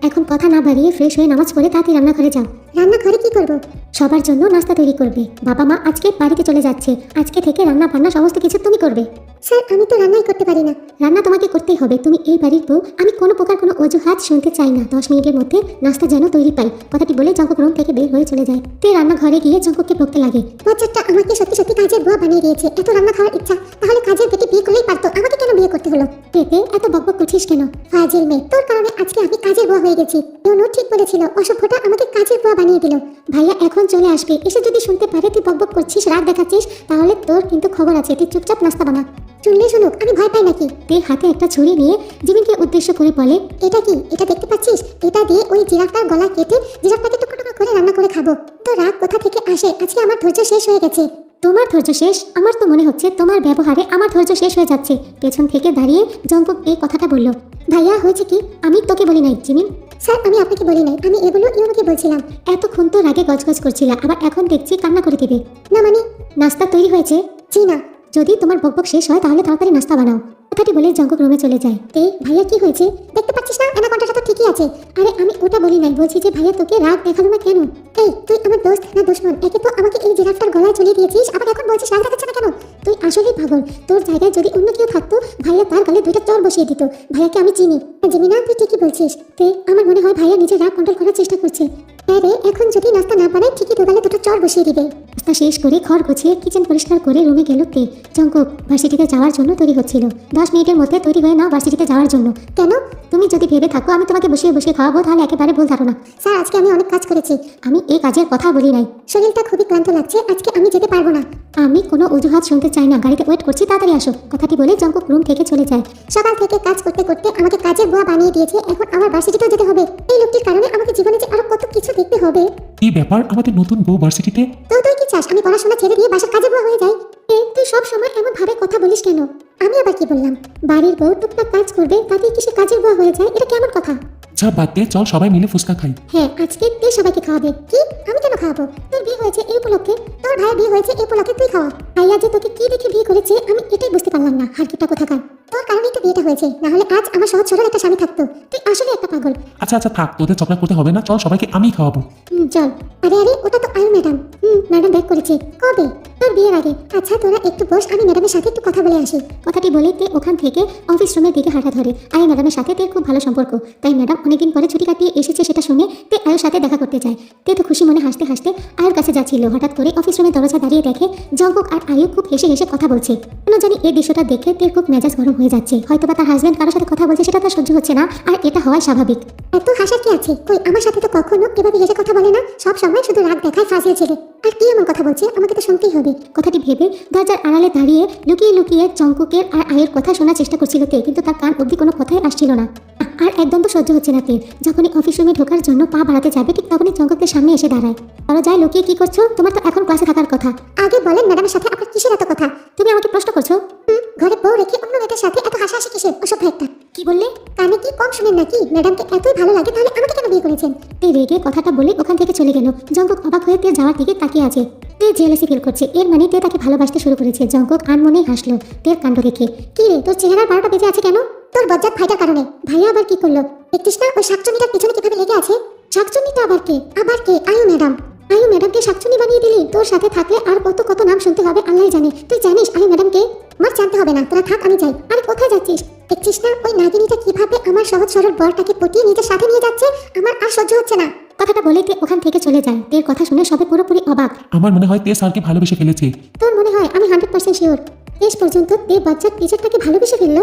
এখন কথা না বাড়িয়ে ফ্রেশ হয়ে নামাজ পড়ে তাড়াতাড়ি রান্নাঘরে যাও। রান্নাঘরে কি করব? সবার জন্য নাস্তা তৈরি করবে। বাবা মা আজকে বাড়িতে চলে যাচ্ছে, আজকে থেকে রান্না বান্না সমস্ত কিছু তুমি করবে। স্যার আমি তো রান্নাই করতে পারি না। রান্না তোমাকে করতেই হবে, তুমি এই বাড়ির বউ। আমি কোনো প্রকার কোনো অজুহাত শুনতে চাই না। 10 মিনিটের মধ্যে নাস্তা যেন তৈরি পাই। কথাটি বলে জঙ্কুক রুম থেকে বের হয়ে চলে যায়। তে রান্নাঘরে গিয়ে জঙ্কুককে বকতে লাগে, বাচ্চাটা আমাকে সত্যি সত্যি কাজের বুয়া বানিয়ে দিয়েছে। এত রান্না খাওয়ার ইচ্ছা, তাহলে কাজের বেটি বিয়ে করলেই পারতো, আমাকে কেন বিয়ে করতে হলো? পেতে এত বকবক করছিস কেন? ফাজিল মেয়ে, তোর কারণে আজকে আমি কাজের বুয়া হয়ে গেছি। অনু ঠিক বলেছিল, অসভ্যটা আমাকে কাজের বুয়া বানিয়ে দিল। ভাইয়া এখন চলে আসবে, এসে যদি শুনতে পারে তুই বকবক করছিস, রাগ দেখাচ্ছিস, তাহলে তোর কিন্তু খবর আছে। তুই চুপচাপ নাস্তা বানা। শুনলে শুনুক, আমি ভয় পাই নাকি? তে হাতে একটা ছুরি নিয়ে জিমিনকে উদ্দেশ্য করে বলে, এটা কি? এটা দেখতে পাচ্ছিস? এটা দিয়ে ওই জিরাফটার গলা কেটে জিরাফটাকে টুকরো টুকরো করে রান্না করে খাবো। তো রাগ কোথা থেকে আসে? আজকে আমার ধৈর্য শেষ হয়ে গেছে। তোমার ধৈর্য শেষ? আমার তো মনে হচ্ছে তোমার ব্যবহারে আমার ধৈর্য শেষ হয়ে যাচ্ছে। পেছন থেকে দাঁড়িয়ে জঙ্কুক এই কথাটা বলল। ভাইয়া হয়েছে কি? আমি তোকে বলি নাই জিমিন। স্যার আমি আপনাকে বলি নাই, আমি এগুলো ইউনোকে বলছিলাম। এতক্ষণ তো রাগে গজগজ করছিল, আবার এখন দেখছি কান্না করে দিবে। না মানে নাস্তা তৈরি হয়েছে? জি না। যদি তোমার বকবক শেষ হয় তাহলে তাড়াতাড়ি নাস্তা বানাও। কথাটি বলে জঙ্কুক রুমে চলে যায়। তে ভাইয়া কি হয়েছে? দেখতে পাচ্ছিস না অ্যানাকন্ডাটা তো ঠিকই আছে। আরে আমি ওটা বলি নাই, বলছি যে ভাইয়া তোকে রাগ দেখালো না কেন? এই তুই আমার দোস্ত না দুশমন? একে তো আমাকে এই জিরাফটার গলায় ঝুলিয়ে দিয়েছিস, আবার এখন বলছিস রাগ দেখাচ্ছে না কেন? তুই আসলেই পাগল। তোর জায়গায় যদি অন্য কেউ থাকতো, ভাইয়া তার গলায় 2টা চড় বসিয়ে দিত। ভাইয়াকে আমি চিনি। জিমিনা তুই ঠিকই বলছিস। তে আমার মনে হয় ভাইয়া নিজের রাগ কন্ট্রোল করার চেষ্টা করছে। আরে এখন যদি নাস্তা না বানায় ঠিকই তোর গালে 2টা চড় বসিয়ে দিবে। নাস্তা শেষ করে ঘর গুছিয়ে কিচেন পরিষ্কার করে রুমে গেল তে। জঙ্কুক ভার্সিটিতে যাওয়ার জন্য তৈরি হচ্ছিল। 10 মিনিটের মধ্যে তৈরি হয়ে নাও ভার্সিটিতে যাওয়ার জন্য। কেন? তুমি যদি ভেবে থাকো আমি তোমাকে বসিয়ে বসিয়ে খাওয়াবো, তাহলে একেবারে ভুল ধারণা। স্যার আজকে আমি অনেক কাজ করেছি। আমি এই কাজের কথা বলি নাই। শরীরটা খুবই ক্লান্ত লাগছে, আজকে আমি যেতে পারবো না। আমি কোনো অজুহাত শুনতে চাই না, গাড়িতে ওয়েট করছি, তাড়াতাড়ি আসো। কথাটি বলে জঙ্কুক রুম থেকে চলে যায়। সকাল থেকে কাজ করতে করতে আমাকে কাজের বুয়া বানিয়ে দিয়েছে, এখন আমার ভার্সিটিতেও যেতে হবে। এই লোকটির কারণে আমাকে জীবনে যে আরো কত কিছু দেখতে হবে। কি ব্যাপার, আমাদের নতুন বউ ভার্সিটিতে? তো তুই কি চাস আমি পড়াশোনা ছেড়ে দিয়ে বাসার কাজের বুয়া হয়ে যাই? তুই সব সময় এমন ভাবে কথা বলিস কেন? আমি আবার কি বললাম? বাড়ির বউ টুকটাক কাজ করবে, তাতে কি সে কাজের বুয়া হয়ে যায়? এটা কেমন কথা? যা বাদ দে, চল সবাই মিলে ফুচকা খাই। হ্যাঁ আজকে তুই সবাইকে খাওয়াবে। কি? আমি কেন খাওয়াবো? তোর বিয়ে হয়েছে এই উপলক্ষে, তোর ভাইয়ের বিয়ে হয়েছে এই উপলক্ষে, তুই খাওয়া। ভাইয়া যে তোকে কি দেখে বিয়ে করেছে আমি এটাই বুঝতে পারলাম না। হারকিটা কোথাকার? তোর কারণেই তো বিয়েটা হয়েছে, না হলে আজ আমার সহজ সরল একটা স্বামী থাকতো। তুই আসলে একটা পাগল। আচ্ছা আচ্ছা থাক, তোদের চকলা করতে হবে না, চল সবাইকে আমি খাওয়াবো। চল। আরে আরে ওটা তো আয়ু ম্যাডাম। ম্যাডাম ব্যাক করেছে। কবে? তোর বিয়ের আগে। আচ্ছা তোরা একটু বস, আমি ম্যাডামের সাথে একটু কথা বলে আসি। কথাটি বলে তে ওখান থেকে অফিস রুমের দিকে হাঁটা ধরে। আয়ু ম্যাডামের সাথে তের খুব ভালো সম্পর্ক, তাই ম্যাডাম অনেকদিন পরে ছুটি কাটিয়ে এসেছে সেটা শুনে তে আয়ুর সাথে দেখা করতে যায়। তে তো খুশি মনে হাসতে হাসতে আয়ুর কাছে যাচ্ছিল, হঠাৎ করে অফিস রুমের দরজা দাঁড়িয়ে দেখে জঙ্কুক আর আয়ু খুব হেসে হেসে কথা বলছে। কেন জানি এই দৃশ্যটা দেখে তের খুব মেজাজ গরম হয়ে যাচ্ছে। হয়তোবা তার হাজবেন্ড কারোর সাথে কথা বলছে, সেটা তার সহ্য হচ্ছে না, আর এটা হওয়াই স্বাভাবিক। এত হাসার কি আছে? কই আমার সাথে তো কখনো এভাবে হেসে কথা বলে না, সব সময় শুধু রাগ দেখায় ফাজিল ছেলে। আর কি এমন কথা বলছে? আমাকে তো শুনতেই হবে। কথাটি ভেবে দরজার আড়ালে দাঁড়িয়ে লুকিয়ে লুকিয়ে জঙ্কুকের আর আয়ের কথা শোনার চেষ্টা করছিল তে, কিন্তু তার কান অবধি কোনো কথাই আসছিল না। আর একদম তো সহ্য হচ্ছে না তে। যখনই অফিস রুমে ঢোকার জন্য পা বাড়াতে যাবে, ঠিক তখনই জঙ্কুকের সামনে এসে দাঁড়ায়। দরজায় লুকিয়ে কি করছো? তোমার তো এখন ক্লাসে থাকার কথা। আগে বলেন ম্যাডামের সাথে আপনার কিসের এত কথা? তুমি আমাকে প্রশ্ন করছো? ঘরে বউ রেখে অন্য মেয়েদের সাথে এত হাসাহাসি কিসের? অসভ্য একটা। কি বললে? কানে কি কম শুনেন নাকি? ম্যাডামকে এতই ভালো লাগে, তাহলে আমাকে কেন বিয়ে করেছেন? তে রেগে কথাটা বলে ওখান থেকে চলে গেল। জঙ্কুক অবাক হয়ে তে যাওয়ার দিকে তাকিয়ে আছে। তে জেলাসি ফিল করছে, এর মানে তে তাকে ভালোবাসতে শুরু করেছে। জঙ্কুক আনমনেই হাসলো তের কাণ্ড দেখে। কি রে তোর চেহারার 12টা বেজে আছে কেন? তোর বজ্জাত ভাইটার কারণে। ভাইয়া আবার কি করলো? দেখছিস না ওই শাকচুনিটার পিছনে কিভাবে লেগে আছে? শাকচুনিটা আবার কে? আবার কে? আয়ু ম্যাডাম। আয়ু ম্যাডামকে শাকচুনি বানিয়ে দিলি? তোর সাথে থাকলে আর কত কত নাম শুনতে হবে আল্লাহ জানে। তুই জানিস আয়ু ম্যাডামকে? আমার জানতে হবে না, তোরা থাক আমি যাই। আরে কোথায় যাচ্ছিস? দেখছিস না ওই নাগিনীটা কিভাবে আমার সহজ সরল বরটাকে পটিয়ে নিজের সাথে নিয়ে যাচ্ছে? আমার আর সহ্য হচ্ছে না। কথাটা বলে তে ওখান থেকে চলে যায়। তের কথা শুনে সবে পুরোপুরি অবাক। আমার মনে হয় তে স্যারকে ভালোবেসে ফেলেছে। তোর মনে হয়? আমি 100% শিওর। শেষ পর্যন্ত তে বাচ্চার টিচারটাকে ভালোবেসে ফেললো।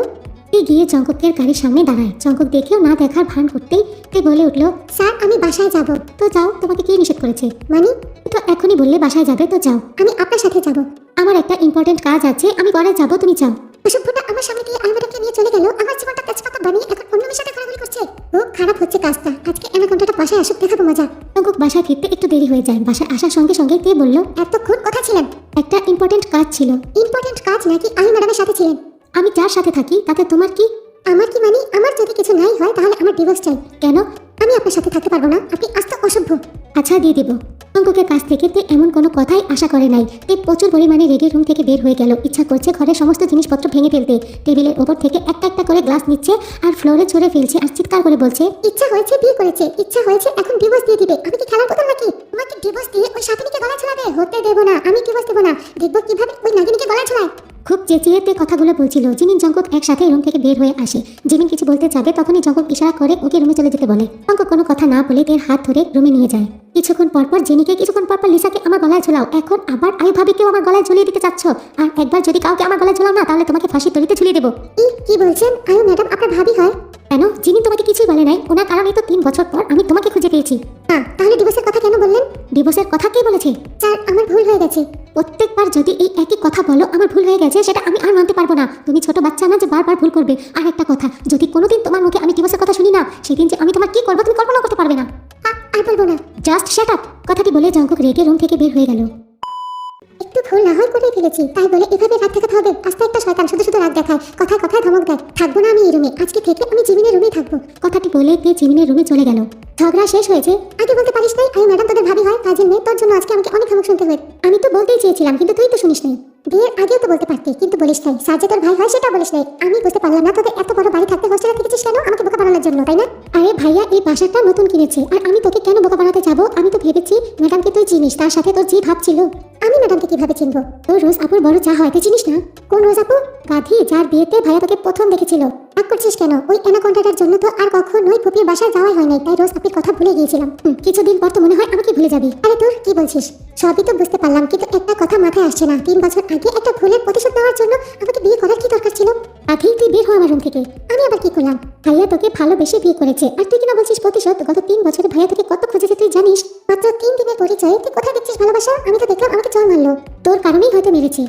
তে গিয়ে জঙ্কুকের গাড়ির সামনে দাঁড়ায়। জঙ্কুক দেখেও না দেখার ভান করতেই তে বলে উঠলো, স্যার আমি বাসায় যাব। তো যাও, তোমাকে কে নিষেধ করেছে? মানে তো এখনই বললে বাসায় যাবে, তো যাও। আমি আপনার সাথে যাব, আমার একটা ইম্পর্টেন্ট কাজ আছে, আমি পরে যাব, তুমি যাও। অসভ্যটা আমার সামনে দিয়ে আলমাটাকে নিয়ে চলে গেল, আমার জীবনটা তেজপাতা বানিয়ে এখন অন্য মেয়ের সাথে ঘোরাঘুরি করছে। খুব খারাপ হচ্ছে কাজটা, আজকে অ্যানাকোন্ডাটা বাসায় আসুক, দেখাবো মজা। জঙ্কুক বাসায় ফিরতে একটু দেরি হয়ে যায়। বাসায় আসার সঙ্গে সঙ্গে তে বলল, এতক্ষণ কোথায় ছিলেন? একটা ইম্পর্টেন্ট কাজ ছিল। ইম্পর্টেন্ট কাজ নাকি আয়ু ম্যাডামের সাথে ছিলেন? আমি যার সাথে থাকি তাতে তোমার কি? আমার কি মানে, আমার যদি কিছু নাই হয় তাহলে আমার ডিভোর্স চাই। কেন? আমি আপনার সাথে থাকতে পারবো না, আপনি আস্ত অসভ্য। আচ্ছা দিয়ে দেব। জঙ্কুকের কাছ থেকে তে এমন কোনো কথাই আশা করে নাই। তে প্রচুর পরিমাণে রেডি রুম থেকে বের হয়ে গেল। ইচ্ছা করছে ঘরের সমস্ত জিনিসপত্র ভেঙে ফেলতে। টেবিলের ওপর থেকে একটা একটা করে গ্লাস নিচ্ছে আর ফ্লোরে ছড়ে ফেলছে আর চিৎকার করে বলছে, ইচ্ছা হয়েছে বিয়ে করেছে, ইচ্ছা হয়েছে এখন ডিভোর্স দিয়ে দিবে। আমি কি খেলার বোতল নাকি? তোমাকে ডিভোর্স দিয়ে ওই সাথীকে গলায় ঝোলাবে? হতে দেবো না, আমি ডিভোর্স দেবো না। দেখবো কিভাবে ওই নাগিনীকে গলায় ঝোলায়। খুব চেঁচিয়ে তে কথাগুলো বলছিল। জিমিন জঙ্কুক একসাথে রুম থেকে বের হয়ে আসে। জিমিন কিছু বলতে যাবে, তখনই জঙ্কুক ইশারা করে ওকে রুমে চলে যেতে বলে। জঙ্কুক কোনো কথা না বলে তের হাত ধরে রুমে নিয়ে যায়। কিছুক্ষণ পরপর জেনিকে, কিছুক্ষণ পরপর লিসাকে আমার গলায় ঝোলাও। এখন আবার আয়ু ভাবিকেও আমার গলায় ঝুলিয়ে দিতে চাচ্ছ। আর একবার যদি কাউকে আমার গলায় ঝোলাও না, তাহলে তোমাকে ফাঁসির দড়িতে ঝুলিয়ে দেবো। কি বলছেন? আয়ু ম্যাডাম আপনার ভাবি হয়? কেন? জিমিন তোমাকে কিছুই বলে নাই? ওনার কারণে তো 3 বছর পর আমি তোমাকে খুঁজে পেয়েছি। হ্যাঁ, তাহলে ডিভোর্সের কথা কেন বললেন? ডিভোর্সের কথা কে বলেছে? স্যার আমার ভুল হয়ে গেছে। প্রত্যেকবার যদি এই একই কথা বলো আমার ভুল হয়ে গেছে, সেটা আমি আর মানতে পারবো না। তুমি ছোট বাচ্চা না যে বারবার ভুল করবে। আর একটা কথা, যদি কোনোদিন তোমার মুখে আমি ডিভোর্সের কথা শুনি না, সেদিন যে আমি তোমার কি করবো তুমি কল্পনা করতে পারবে না। আর বলবো না, জাস্ট শাট আপ। কথাটি বলে জঙ্কুক রেগে রুম থেকে বের হয়ে গেল। একটু ভুল না হয় করেই ফেলেছি, তাই বলে এভাবে রাত দেখাতে হবে? আস্তে একটা শয়তান, শুধু শুধু রাত দেখায়, কথায় কথায় ধমক দেয়। থাকবো না আমি এই রুমে, আজকে থেকে আমি জিমিনের রুমেই থাকবো। কথাটি বলে তে জিমিনের রুমে চলে গেল। ঝগড়া শেষ হয়েছে। আগে বলতে পারিস নাই আয়ু ম্যাডাম তোদের ভাবি হয়, কাজের মেয়ে? তোর জন্য আজকে আমাকে অনেক ধমক শুনতে হয়। আমি তো বলতেই চেয়েছিলাম, কিন্তু তুই তো শুনিস নাই। বিয়ের আগেও তো বলতে পারতি, কিন্তু বলিস নাই। স্যার যে তোর ভাই হয় সেটা বলিস নাই। আমি বুঝতে পারলাম না তোদের এত বড় বাড়ি থাকতে হোস্টেলে থেকেছিস কেন? আমাকে বোকা বানানোর জন্য, তাই না? আরে ভাইয়া, এই বাসাটা নতুন কিনেছে, আর আমি তোকে কেন বোকা বানাতে যাবো? আমি তো ভেবেছি ম্যাডামকে তুই চিনিস, তার সাথে তোর যে ভাব ছিল। আমি ম্যাডামকে কিভাবে চিনবো? তোর রোজ আপুর বড় চা হয়, তুই চিনিস না? কোন রোজ আপু? গাধি, যার বিয়েতে ভাইয়া তোকে প্রথম দেখেছিল। রাগ করছিস কেন? ওই অ্যানাকোন্ডাটার জন্য তো আর কখনোই ফুপির বাসায় যাওয়াই হয় নাই, তাই রোজ আপুর কথা ভুলে গিয়েছিলাম। কিছুদিন পর তো মনে হয় আমাকে ভুলে যাবি। আরে তোর কি বলছিস? সবই তো বুঝতে পারলাম, কিন্তু একটা কথা মাথায় আসছে না। 3 বছর আগে একটা ভুলের প্রতিশোধ নেওয়ার জন্য আমাকে বিয়ে করার কি দরকার ছিল? আগে তুই বের হ আমার রুম থেকে। আমি আবার কি করলাম? ভাইয়া তোকে ভালোবেসে বিয়ে করেছে, আর তুই কিনা বলছিস প্রতিশোধ? গত 3 বছরে ভাইয়া তোকে কত খুঁজেছে তুই জানিস? মাত্র 3 দিনের পরিচয়ে তুই কোথায় দেখছিস ভালোবাসা? আমি তো দেখলাম আমাকে চল মারলো। তোর কারণেই হয়তো মেরেছে।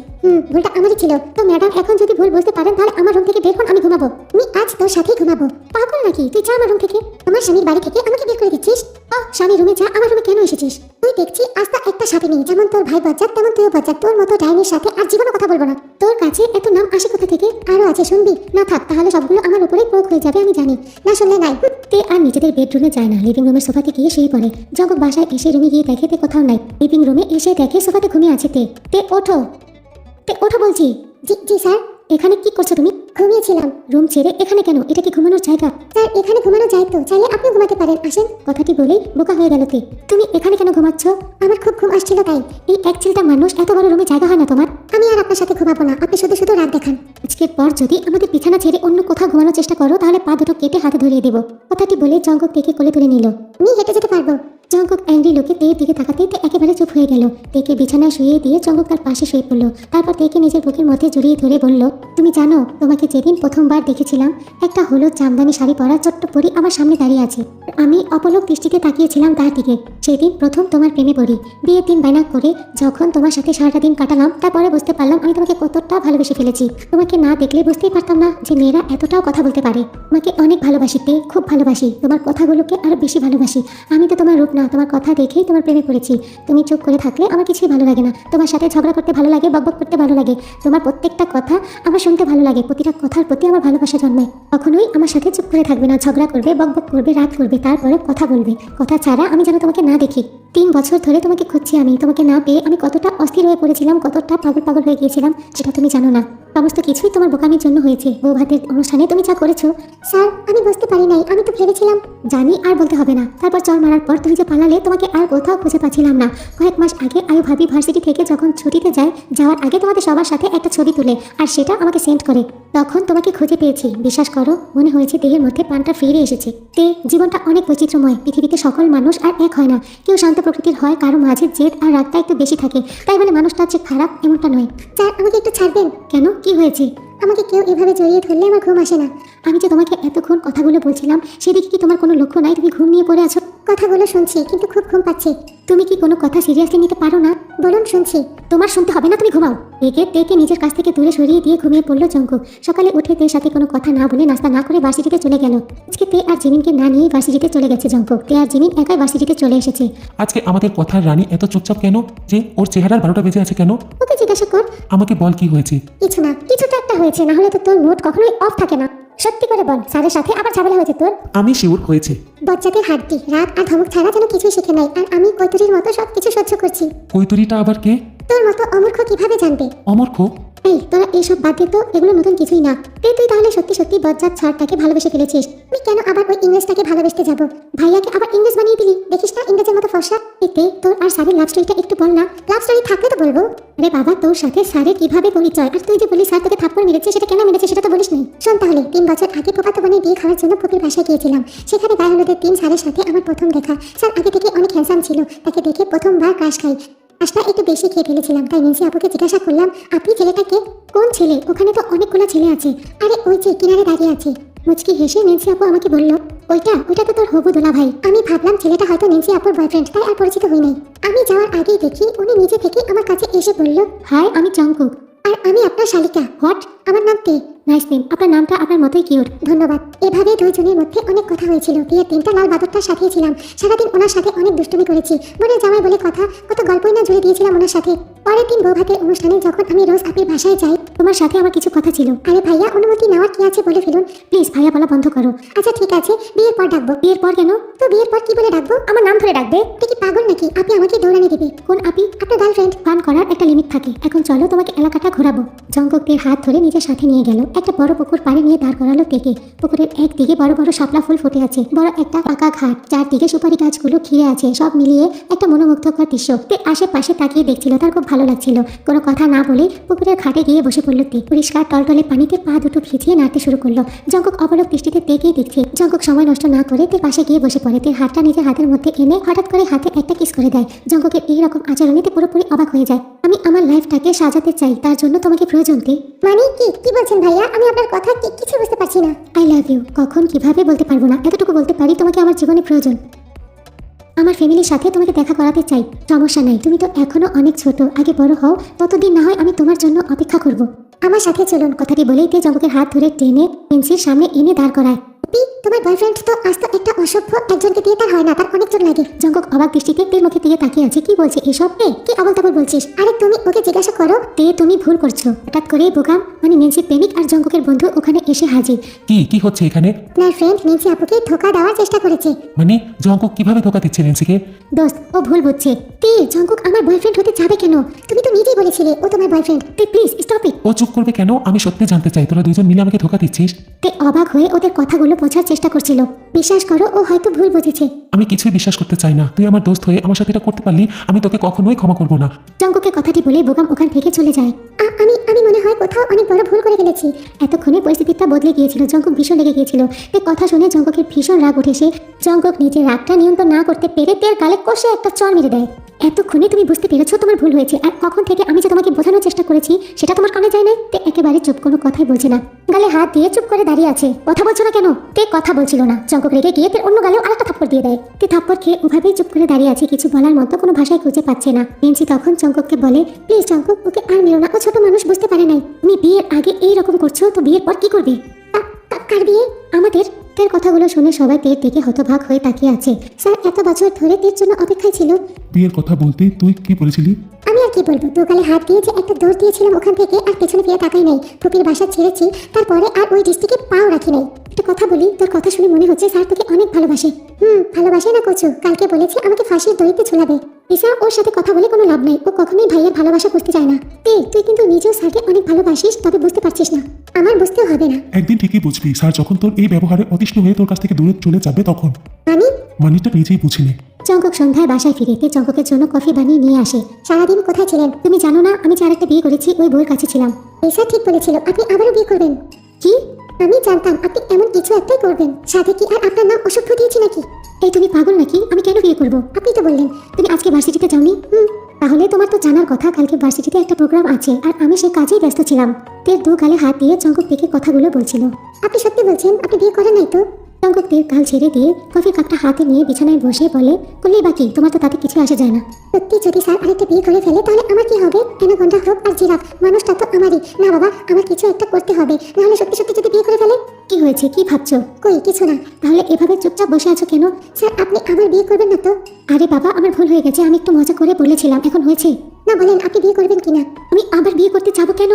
ভুলটা আমারই ছিল। তো ম্যাডাম এখন যদি ভুল বুঝতে পারেন, তাহলে আমার রুম থেকে বের হন, আমি ঘুমাবো। আমি আজ তোর সাথেই ঘুমাবো। পাগল নাকি তুই? যা আমার রুম থেকে। আমার স্বামীর বাড়ি থেকে আমাকে বের করে দিচ্ছিস? স্বামীর রুমে যা, আমার রুমে কেন এসেছিস? তুই দেখছি আস্তা একটা সাথে নেই। যেমন তোর ভাই বজ্জাত, তেমন তুইও বজ্জাত। তোর মতো ডাইনির সাথে আর জীবনে কথা বলবো না। তোর কাছে এত নাম আসে কোথা থেকে? আরো আছে, শুনবি? না থাক, তাহলে সবগুলো আমার উপরেই প্রয়োগ হয়ে যাবে, আমি জানি। না শুনলে নাই। তে আর নিজেদের বেডরুমে যায় না, লিভিং রুমের সোফাতে গিয়ে শুয়ে পড়ে। জঙ্কুক বাসায় এসে রুমে গিয়ে দেখে তে কোথাও নাই। লিভিং রুমে এসে দেখে সোফাতে ঘুমিয়ে আছে তে। তে ওঠো, তে ওঠো বলছি। জি জি স্যার। এখানে কি করছো তুমি? ঘুমিয়েছিলাম। রুম ছেড়ে এখানে কেন? এটা কি ঘুমানোর জায়গা? স্যার এখানে ঘুমানো যায় তো, চাইলে আপনিও ঘুমাতে পারেন, আসেন। কথাটি বলেই বোকা হয়ে গেল তে। তুমি এখানে কেন ঘুমাচ্ছ? আমার খুব ঘুম আসছিল তাই। এই এক চিলটা মানুষ, এত বড় রুমে জায়গা হয় না তোমার? আমি আর আপনার সাথে ঘুমাবো না, আপনি শুধু শুধু রাত দেখান। আজকের পর যদি আমাদের বিছানা ছেড়ে অন্য কোথাও ঘুমানোর চেষ্টা করো, তাহলে পা দুটো কেটে হাতে ধরিয়ে দেবো। কথাটি বলে জঙ্কুক তেকে কোলে তুলে নিল। আমি হেঁটে যেতে পারবো। জঙ্কুক অ্যাংরি লোকে তের দিকে তাকাতেই তে একেবারে চুপ হয়ে গেল। তেকে বিছানায় শুয়ে দিয়ে জঙ্কুক তার পাশে শুয়ে পড়লো। তারপর তেকে নিজের বুকের মধ্যে জড়িয়ে ধরে বলল, তুমি জানো, তোমাকে যেদিন প্রথমবার দেখেছিলাম, একটা হলুদ জামদানি শাড়ি পরা ছোট্ট পরি আমার সামনে দাঁড়িয়ে আছে। আমি অপলক দৃষ্টিতে তাকিয়েছিলাম তার দিকে। সেদিন প্রথম তোমার প্রেমে পড়ি। বিয়ের দিন বায়না করে যখন তোমার সাথে সারাটা দিন কাটালাম, তারপরে বুঝতে পারলাম আমি তোমাকে কতটা ভালোবেসে ফেলেছি। তোমাকে না দেখলে বুঝতেই পারতাম না যে মেয়েরা এতটাও কথা বলতে পারে। তোমাকে অনেক ভালোবাসি তে, খুব ভালোবাসি। তোমার কথাগুলোকে আরো বেশি ভালোবাসি। আমি তো তোমার রূপ না, তোমার কথা দেখেই তোমার প্রেমে পড়েছি। তুমি চুপ করে থাকলে আমার কিছুই ভালো লাগে না। তোমার সাথে ঝগড়া করতে ভালো লাগে, বকবক করতে ভালো লাগে। তোমার প্রত্যেকটা কথা আমার শুনতে ভালো লাগে। প্রতিটা কথার প্রতি আমার ভালোবাসা জন্মায়। কখনোই আমার সাথে চুপ করে থাকবে না, ঝগড়া করবে, বকবক করবে, রাগ করবে, তারপরে কথা বলবে। কথা ছাড়া আমি যেন তোমাকে না দেখি। 3 বছর ধরে তোমাকে খুঁজছি আমি। তোমাকে না পেয়ে আমি কতটা অস্থির হয়ে পড়েছিলাম, কতটা পাগল পাগল হয়ে গিয়েছিলাম, সেটা তুমি জানো না। সমস্ত কিছুই তোমার বোকামির জন্য হয়েছে। বউ ভাতের অনুষ্ঠানে তুমি যা করেছো। স্যার আমি বুঝতে পারি নাই, আমি তো ভেবেছিলাম। জানি, আর বলতে হবে না। তারপর চর মারার পর তুমি যে পালালে, তোমাকে আর কোথাও খুঁজে পাচ্ছিলাম না। কয়েক মাস আগে আয়ু ভাবি ভার্সিটি থেকে যখন ছুটিতে যায়, যাওয়ার আগে তোমাদের সবার সাথে একটা ছবি তুলে আর সেটা আমাকে সেন্ড করে। তখন তোমাকে খুঁজে পেয়েছি। বিশ্বাস করো, মনে হয়েছে দেহের মধ্যে প্রাণটা ফিরে এসেছে। তে জীবনটা অনেক বৈচিত্র্যময়। পৃথিবীতে সকল মানুষ আর এক হয় না। কেউ শান্ত প্রকৃতির হয়, কারো মাঝে জেদ আর রাগটা একটু বেশি থাকে। তাই বলে মানুষটা যে খারাপ এমনটা নয়। স্যার আমাকে একটু ছাড়বেন। কেন, কি হয়েছে? আমাকে কেউ এভাবে জড়িয়ে ধরলে আমার ঘুম আসে না। আমি যে তোমাকে এতক্ষণ কথাগুলো বলছিলাম, সেদিকে কি তোমার কোনো লক্ষ্য নাই? তুমি ঘুম নিয়ে পড়ে আছো। কথাগুলো শুনছি, কিন্তু খুব ঘুম পাচ্ছে। তুমি কি কোনো কথা সিরিয়াসলি নিতে পারো না? বলুন, শুনছি। তোমার শুনতে হবে না, তুমি ঘুমাও। তেকে নিজের কাছ থেকে দূরে সরিয়ে দিয়ে ঘুমিয়ে পড়লো জঙ্কুক। সকালে উঠে তের সাথে কোনো কথা না বলে নাস্তা না করে ভার্সিটিতে চলে গেল। আজকে তে আর জিমিনকে না নিয়ে ভার্সিটিতে চলে গেছে জঙ্কুক। তে আর জিমিন একাই ভার্সিটিতে চলে এসেছে। আজকে আমাদের কথার রানী এত চুপচাপ কেন? যে ওর চেহারার 12টা বেজে আছে কেন? ওকে জিজ্ঞাসা কর। আমাকে বল কি হয়েছে। কিছু না, কিছু তো একটা হয়েছে, না হলে তো তোর মুড কখনোই অফ থাকে না। সত্যি করে বল, স্যারের সাথে আবার ঝামেলা হয়েছে তোর? আমি শিওর হয়েছে। বজ্জাতের হাড্ডি, রাগ আর ধমক ছাড়া যেন কিছুই শিখে নাই, আর আমি কৈতুরীর মতো সবকিছু সহ্য করছি। কৈতুরিটা আবার কে? তোর মতো অমূর্খ কিভাবে জানবে? অমর্খ? এই তোরা এইসব বাদ দে তো, এগুলো নতুন কিছুই না। তুই তাহলে সত্যি সত্যি বজ্জাত ছাড়টাকে ভালোবেসে ফেলেছিস। আমি কেন আবার ওই ইংরেজটাকে ভালোবেসতে যাব? ভাইয়াকে আবার ইংরেজ বানিয়ে দিলি, দেখিস না ইংরেজের মতো ফর্সা। এতে তোর আর স্যারের লাভ স্টোরিটা একটু বল না। লাভ স্টোরি থাকলে তো বলবো। আরে বাবা, তোর সাথে স্যারের কিভাবে পরিচয়? আর তুই যে বলি স্যার তোকে থাপ্পড় মেরেছে, সেটা কেন মেরেছে সেটা তো বলিস নি। শোন তাহলে, 3 বছর আগে ফুফাতো বোনের বিয়ে খাওয়ার জন্য ফুপির বাসায় গিয়েছিলাম। সেখানে গায়ে হলুদের দিন স্যারের সাথে আমার প্রথম দেখা। স্যার আগে থেকে অনেক হ্যান্ডসাম ছিল, তাকে দেখে প্রথমবার ক্রাশ খাই। ক্রাশটা একটু বেশি খেয়ে ফেলেছিলাম, তাই নিন্সি আপুকে জিজ্ঞাসা করলাম, আপনি ছেলেটাকে? কোন ছেলে? ওখানে তো অনেকগুলো ছেলে আছে। আরে ওই যে কিনারে দাঁড়িয়ে আছে। মুচকি হেসে নিন্সি আপু আমাকে বলল, ওইটা তো তোর হবু দুলা ভাই। আমি ভাবলাম ছেলেটা হয়তো নিন্সি আপুর বয়ফ্রেন্ড, তাই আর পরিচিত হই নাই। আমি যাওয়ার আগেই দেখি উনি নিজে থেকে আমার কাছে এসে বলল, হাই আমি জঙ্কুক, আর আমি আপনার শালিকা। হোয়াট? আমার নাম তে। Nice name. আপনার নামটা আপনার মতোই কিউট। ধন্যবাদ। এভাবে দুইজনের মধ্যে অনেক কথা হয়েছিল। বিয়ের দিনটা লাল বাদরটার সাথেই ছিলাম। সারাদিন ওনার সাথে অনেক দুষ্টুমি করেছি। বোনের জামাই বলে কথা, কত গল্পই না জুড়ে দিয়েছিলাম ওনার সাথে। পরের দিন বৌভাতের অনুষ্ঠানে যখন আমি রোজ আপির বাসায় যাই, তোমার সাথে আমার কিছু কথা ছিল। আরে ভাইয়া, অনুমতি নেওয়ার কি আছে বলে ফেলুন। প্লিজ ভাইয়া বলা বন্ধ করো। আচ্ছা ঠিক আছে, বিয়ের পর ডাকবো। বিয়ের পর কেন? তো বিয়ের পর কি বলে ডাকবো? আমার নাম ধরে ডাকবে? তুই কি পাগল নাকি? আপনি আমাকে দৌড়ানি দিবে? কোন আপি? আপনার গার্লফ্রেন্ড। ফান করার একটা লিমিট থাকে। এখন চলো তোমাকে এলাকাটা ঘোরাবো। জঙ্কুকের হাত ধরে নিজের সাথে নিয়ে গেল। একটা বড় পুকুর পাড়ে নিয়ে দাঁড় করালো তেকে। পুকুরের একদিকে বড় বড় শাপলা ফুল ফুটে আছে, বড় একটা পাকা ঘাট, চারদিকে সুপারি গাছগুলো ঘিরে আছে। সব মিলিয়ে একটা মনোমুগ্ধকর দৃশ্য। তে আশেপাশে তাকিয়ে দেখছিল, তার খুব ভালো লাগছিল। কোনো কথা না বলে পুকুরের ঘাটে গিয়ে বসে পড়ল তে। পরিষ্কার টলটলে পানিতে পা দুটো ভিজিয়ে নাড়তে শুরু করলো। জঙ্কুক অবলোক দৃষ্টিতে তেকেই দেখছে। জঙ্কুক সময় নষ্ট না করে তের পাশে গিয়ে বসে পড়ে। তের হাতটা নিজের হাতের মধ্যে এনে হঠাৎ করে হাতে একটা কিস করে দেয়। জঙ্কুকের এইরকম আচরণে তে পুরোপুরি অবাক হয়ে যায়। আমি আমার লাইফটাকে সাজাতে চাই, তার জন্য তোমাকে প্রয়োজন তে। মানে কি বলছেন ভাইয়া? আমি আপনার কথা কিছু বুঝতে পারছি না। I love you. কখন কিভাবে বলতে পারবো না, এতটুকু বলতে পারি, তোমাকে আমার জীবনে প্রয়োজন। আমার ফ্যামিলির সাথে তোমাকে দেখা করাতে চাই। সমস্যা নাই, তুমি তো এখনো অনেক ছোট, আগে বড় হও, ততদিন না হয় আমি তোমার জন্য অপেক্ষা করব। আমার সাথে চলুন। কথাটি বলেই তে জঙ্কুকের হাত ধরে টেনে পেন্সির সামনে এনে দাঁড় করায়। তোমার বয়ফ্রেন্ড তো আজ তো একটা অসভ্য, একজনকে দিয়ে তার হয় না, তার অনেক জোর লাগে। জঙ্কুক অবাক দৃষ্টিতে তের মুখে দিয়ে তাকিয়ে আছে। কি বলছে এসব? কি আবল তাবল বলছিস? আরে তুমি ওকে জিজ্ঞাসা করো। তে তুমি ভুল করছো। হঠাৎ করে বোকাম মানে নেন্সির প্রেমিক আর জঙ্কুকের বন্ধু ওখানে এসে হাজির। কি হচ্ছে এখানে? আপনার ফ্রেন্ড নেন্সি আপুকে ধোকা দেওয়ার চেষ্টা করেছে। মানে জঙ্কুক কিভাবে ধোকা দিচ্ছে নেন্সিকে? দোস্ত, ও ভুল বুঝছে। তে জঙ্কুক আমার বয়ফ্রেন্ড হতে যাবে কেন? তুমি তো নিজেই বলেছিলে ও তোমার বয়ফ্রেন্ড। তে প্লিজ স্টপ ইট। ও চুপ করবে কেন? আমি সত্যি জানতে চাই, তোরা দুইজন মিলে আমাকে ধোকা দিচ্ছিস? তে অবাক হয়ে ওদের কথাগুলো বোঝার চেষ্টা করছিল। বিশ্বাস করো, ও হয়তো ভুল বুঝেছে। আমি কিছুই বিশ্বাস করতে চাই না। তুই আমার দোস্ত হয়ে আমার সাথে এটা করতে পারলি, আমি তোকে কখনোই ক্ষমা করবো না। জঙ্কুকের কথাটি বলে বোকাম ওখান থেকে চলে যায়। আমি মনে হয় কোথাও অনেক বড় ভুল করে ফেলেছি। এতক্ষণে পরিস্থিতিটা বদলে গিয়েছিল। জঙ্কুক ভীষণ লেগে গিয়েছিল। এই কথা শুনে জঙ্কুকের ভীষণ রাগ উঠেছে। জঙ্কুক নিজের রাগটা নিয়ন্ত্রণ না করতে পেরে তের গালে কষে একটা চড় মেরে দেয়। এতক্ষণে তুমি বুঝতে পেরেছো তোমার ভুল হয়েছে, আর কখন থেকে আমি যে তোমাকে বোঝানোর চেষ্টা করেছি সেটা তোমার কানে যায় না। তে একেবারে চুপ, কোনো কথাই বলছে না। গালে হাত দিয়ে চুপ করে দাঁড়িয়ে আছে। কথা বলছো না কেন? তে কথা বলছিল না। জঙ্কুক রেগে গিয়ে তের অন্য গালেও আরেকটা থাপ্পড় দিয়ে দেয়। তে থাপ্পড় খেয়ে ওভাবেই চুপ করে দাঁড়িয়ে আছে, কিছু বলার মতো কোনো ভাষায় খুঁজে পাচ্ছে না। নেন্সি তখন জঙ্কুককে বলে, প্লিজ জঙ্কুক, ওকে আর মেরো না, ও ছোট মানুষ, বুঝতে পারে নাই। তুমি বিয়ের আগে এইরকম করছো, তো বিয়ের পর কি করবে? কার বিয়ে? আমাদের। তের কথাগুলো শুনে সবাই তের দিকে হতবাক হয়ে তাকিয়ে আছে। স্যার এত বছর ধরে তের জন্য অপেক্ষায় ছিল। বিয়ের কথা বলতে তুই কি বলেছিলি? আমি আর কি বলবো, দোকালে হাত দিয়ে যে একটা দৌড় দিয়েছিলাম ওখান থেকে, আর পেছনে ফিরে তাকাই নাই। ফুপির বাসা ছেড়েছি, তারপরে আর ওই ডিস্ট্রিক্টে পাও রাখি নাই। একটা কথা বলি, তোর কথা শুনে মনে হচ্ছে স্যার তোকে অনেক ভালোবাসে। ভালোবাসে না কচু, কালকে বলেছে আমাকে ফাঁসির দড়িতে ঝুলাবে। এসা ওর সাথে কথা বলে কোনো লাভ নাই, ও কখনোই ভাইয়ের ভালোবাসা করতে চায় না। তুই কিন্তু নিজেও স্যারকে অনেক ভালোবাসিস, তবে বুঝতে পারছিস না। আমার বুঝতেও হবে না। একদিন ঠিকই বুঝবি, স্যার যখন তোর এই ব্যবহারে অতিষ্ঠ হয়ে তোর কাছ থেকে দূরে চলে যাবে তখন। মানিটা নিজেই বুঝিনি। জঙ্কুক সন্ধ্যায় বাসায় ফিরে জঙ্কুকের জন্য কফি বানিয়ে নিয়ে আসে। সারাদিন কোথায় ছিলেন? তুমি জানো না আমি যে আরেকটা বিয়ে করেছি, ওই বউয়ের কাছে ছিলাম। এসা ঠিক বলেছিল, আপনি আবারও বিয়ে করবেন। কি? আমি জানতাম আপনি এমন কিছু একটাই করবেন। সাথে কি আর আপনার নাম অসভ্য দিয়েছি নাকি? এই তুমি পাগল নাকি? আমি কেন বিয়ে করব? আপনি তো বললেন তুমি আজকে ভার্সিটিতে যাওনি। তাহলে তোমার তো জানার কথা কালকে ভার্সিটিতে একটা প্রোগ্রাম আছে, আর আমি সেই কাজেই ব্যস্ত ছিলাম। তের দু গালে হাত দিয়ে জঙ্কুক থেকে কথাগুলো বলছিল। আপনি সত্যি বলছেন আপনি বিয়ে করেন নাই তো? জঙ্কুক তের গাল ছেড়ে দিয়ে কফির কাপটা হাতে নিয়ে বিছানায় বসে বলে, করলেই বাকি, তোমার তো তাতে কিছু আসে যায় না। সত্যি যদি স্যার আরেকটা বিয়ে করে ফেলে তাহলে আমার কি হবে? অ্যানাকোন্ডা হোক আর জিরাফ, মানুষটা তো আমারই। না বাবা, আমার কিছু একটা করতে হবে, নাহলে সত্যি সত্যি যদি বিয়ে করে ফেলে। কি হয়েছে, কি ভাবছো? কই কিছু না। তাহলে এভাবে চুপচাপ বসে আছো কেন? স্যার আপনি আবার বিয়ে করবেন না তো? আরে বাবা, আমার ভুল হয়ে গেছে, আমি একটু মজা করে বলেছিলাম, এখন হয়েছে। না বলেন আপনি বিয়ে করবেন কিনা? আমি আবার বিয়ে করতে যাবো কেন?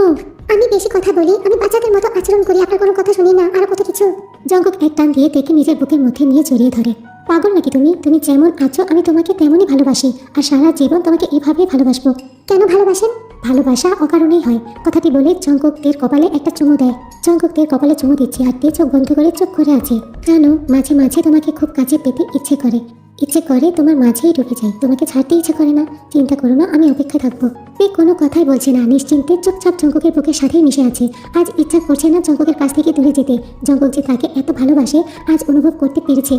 আমি বেশি কথা বলি, আমি বাচ্চাদের মতো আচরণ করি, আপনার কোনো কথা শুনি না, আর কত কিছু। জঙ্কুক এক টান দিয়ে তেকে নিজের বুকের মধ্যে নিয়ে জড়িয়ে ধরে। পাগল নাকি তুমি? তুমি যেমন আছো আমি তোমাকে তেমনই ভালোবাসি, আর সারা জীবন তোমাকে এভাবেই ভালোবাসবো। কেন ভালোবাসেন? ভালোবাসা অকারণেই হয়। কথাটি বলে জঙ্কুক তের কপালে একটা চুমু দেয়। জঙ্কুক তের কপালে চুমু দিচ্ছে আর তে চোখ বন্ধ করে চুপ করে আছে। জানো, মাঝে মাঝে তোমাকে খুব কাছে পেতে ইচ্ছে করে তোমার মাঝেই ঢুকে যাই, তোমাকে ছাড়তে ইচ্ছে করে না। চিন্তা করো না, আমি অপেক্ষায় থাকবো। তে কোনো কথাই বলছে না, নিশ্চিন্তে চুপচাপ জঙ্কুকের বুকের সাথেই মিশে আছে। আজ ইচ্ছা করছে না জঙ্কুকের কাছ থেকে দূরে যেতে। জঙ্কুক যে তাকে এত ভালোবাসে আজ অনুভব করতে পেরেছে।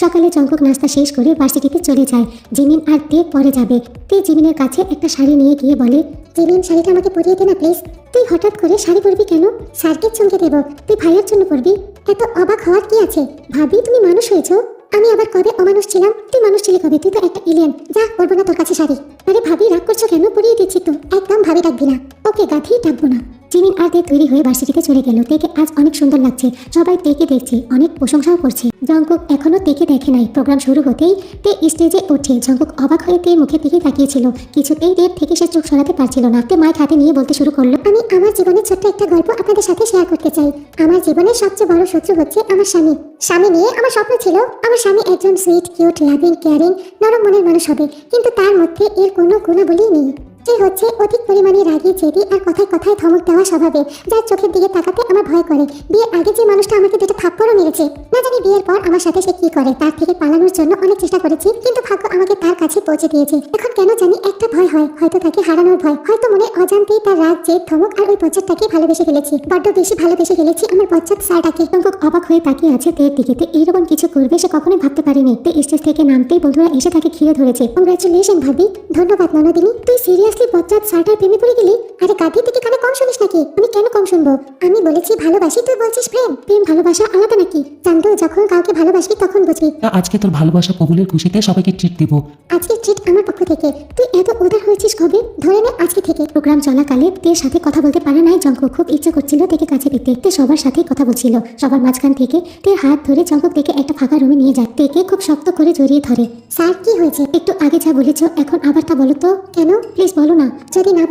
সকালে জঙ্কুক নাস্তা শেষ করে ভার্সিটিতে চলে যায়। জিমিন আর তে পরে যাবে। তে জিমিনের কাছে একটা শাড়ি নিয়ে গিয়ে বলে, জিমিন শাড়িটা আমাকে পরিয়ে দে না প্লিজ। তুই হঠাৎ করে শাড়ি পরবি কেন? স্যারকে চমকে দেব। তুই ভাইয়ের জন্য পরবি। এত অবাক হওয়ার কি আছে? ভাবি তুমি মানুষ হয়েছো। আমি আবার কবে অমানুষ ছিলাম? তুই মানুষ ছিলি কবে? তুই তো একটা এলিয়েন। যা, পরবো না তোর কাছে শাড়ি। আরে ভাবি রাগ করছো কেন? পরিয়ে দিচ্ছি তো। একদম ভাবি ডাকবি না। ওকে গাধি, ডাকবো না। জিমিন আর তে তৈরি হয়ে ভার্সিটিতে চলে গেল। তেকে আজ অনেক সুন্দর লাগছে, সবাই তেকে দেখছে, অনেক প্রশংসাও করছে। জঙ্কুক এখনো তেকে দেখে নাই। প্রোগ্রাম শুরু হতেই তে স্টেজে ওঠে। জঙ্কুক অবাক হয়ে তের মুখের দিকে তাকিয়েছিল, কিছুতেই তের থেকে সে চোখ সরাতে পারছিল না। তে মাইক হাতে নিয়ে বলতে শুরু করলো, আমি আমার জীবনের ছোট্ট একটা গল্প আপনাদের সাথে শেয়ার করতে চাই। আমার জীবনের সবচেয়ে বড় শত্রু হচ্ছে আমার স্বামী। স্বামী নিয়ে আমার স্বপ্ন ছিল আমার স্বামী একজন সুইট, কিউট, লাভিং, কেয়ারিং, নরম মনের মানুষ হবে, কিন্তু তার মধ্যে এর কোনো গুণাবলী নেই। সে হচ্ছে অধিক পরিমাণে রাগী, জেদি আর কথায় কথায় ধমক দেওয়া স্বভাবের, যার চোখের দিকে তাকাতে আমার ভয় করে। বিয়ের আগে যে মানুষটা আমাকে দুটো থাপ্পড়ও মেরেছে, না জানি বিয়ের পর আমার সাথে সে কি করে। তার থেকে পালানোর জন্য অনেক চেষ্টা করেছি, কিন্তু ভাগ্য আমাকে তার কাছে পৌঁছে দিয়েছে। এখন কেন জানি একটা ভয় হয়, হয়তো তাকে হারানোর ভয়, হয়তো মনে অজান্তেই তার রাগ, জেদ, ধমক আর ওই বচ্চাটাকে ভালোবেসে ফেলেছি। বড্ড বেশি ভালোবেসে ফেলেছি আমার বচ্চাত স্যারটাকে। জঙ্কুক অবাক হয়ে তাকিয়ে আছে তের দিকে। তে এইরকম কিছু করবে সে কখনোই ভাবতে পারেনি। তে স্টেজ থেকে নামতেই বন্ধুরা এসে তাকে ঘিরে ধরেছে। কংগ্রাচুলেশন ভাবি। ধন্যবাদ ননদিনী। তুই সিরিয়াসলি বচ্চাত স্যারটার প্রেমে পড়ে গেলি? আরে গাধি, থেকে কানে কম শুনিস নাকি? আমি কেন কম শুনবো? আমি বলেছি ভালোবাসি, তুই বলছিস প্রেম। প্রেম ভালোবাসা আলাদা নাকি? জানতো, যখন কাউকে ভালোবাসবি তখন বুঝবি। আজকে তোর ভালোবাসা কবুলের খুশিতে সবাইকে ট্রিট দিব। আজকে ট্রিট আমার পক্ষ থেকে। তুই এত উদার হয়েছিস কবে? ধরে নে আজকে থেকে। প্রোগ্রাম চলাকালে তের সাথে কথা বলতে পারে নাই জঙ্কুক। খুব ইচ্ছে করছিল তেকে কাছে পেতে। তে সবার সাথেই কথা বলছিল। সবার মাঝখান থেকে তের হাত ধরে জঙ্কুক তেকে একটা ফাঁকা রুমে নিয়ে যায়। তেকে খুব শক্ত করে জড়িয়ে ধরে। স্যার কি হয়েছে? একটু আগে যা বলেছো এখন আবার তা বলো তো। কেন? প্লিজ বলো না। যদি না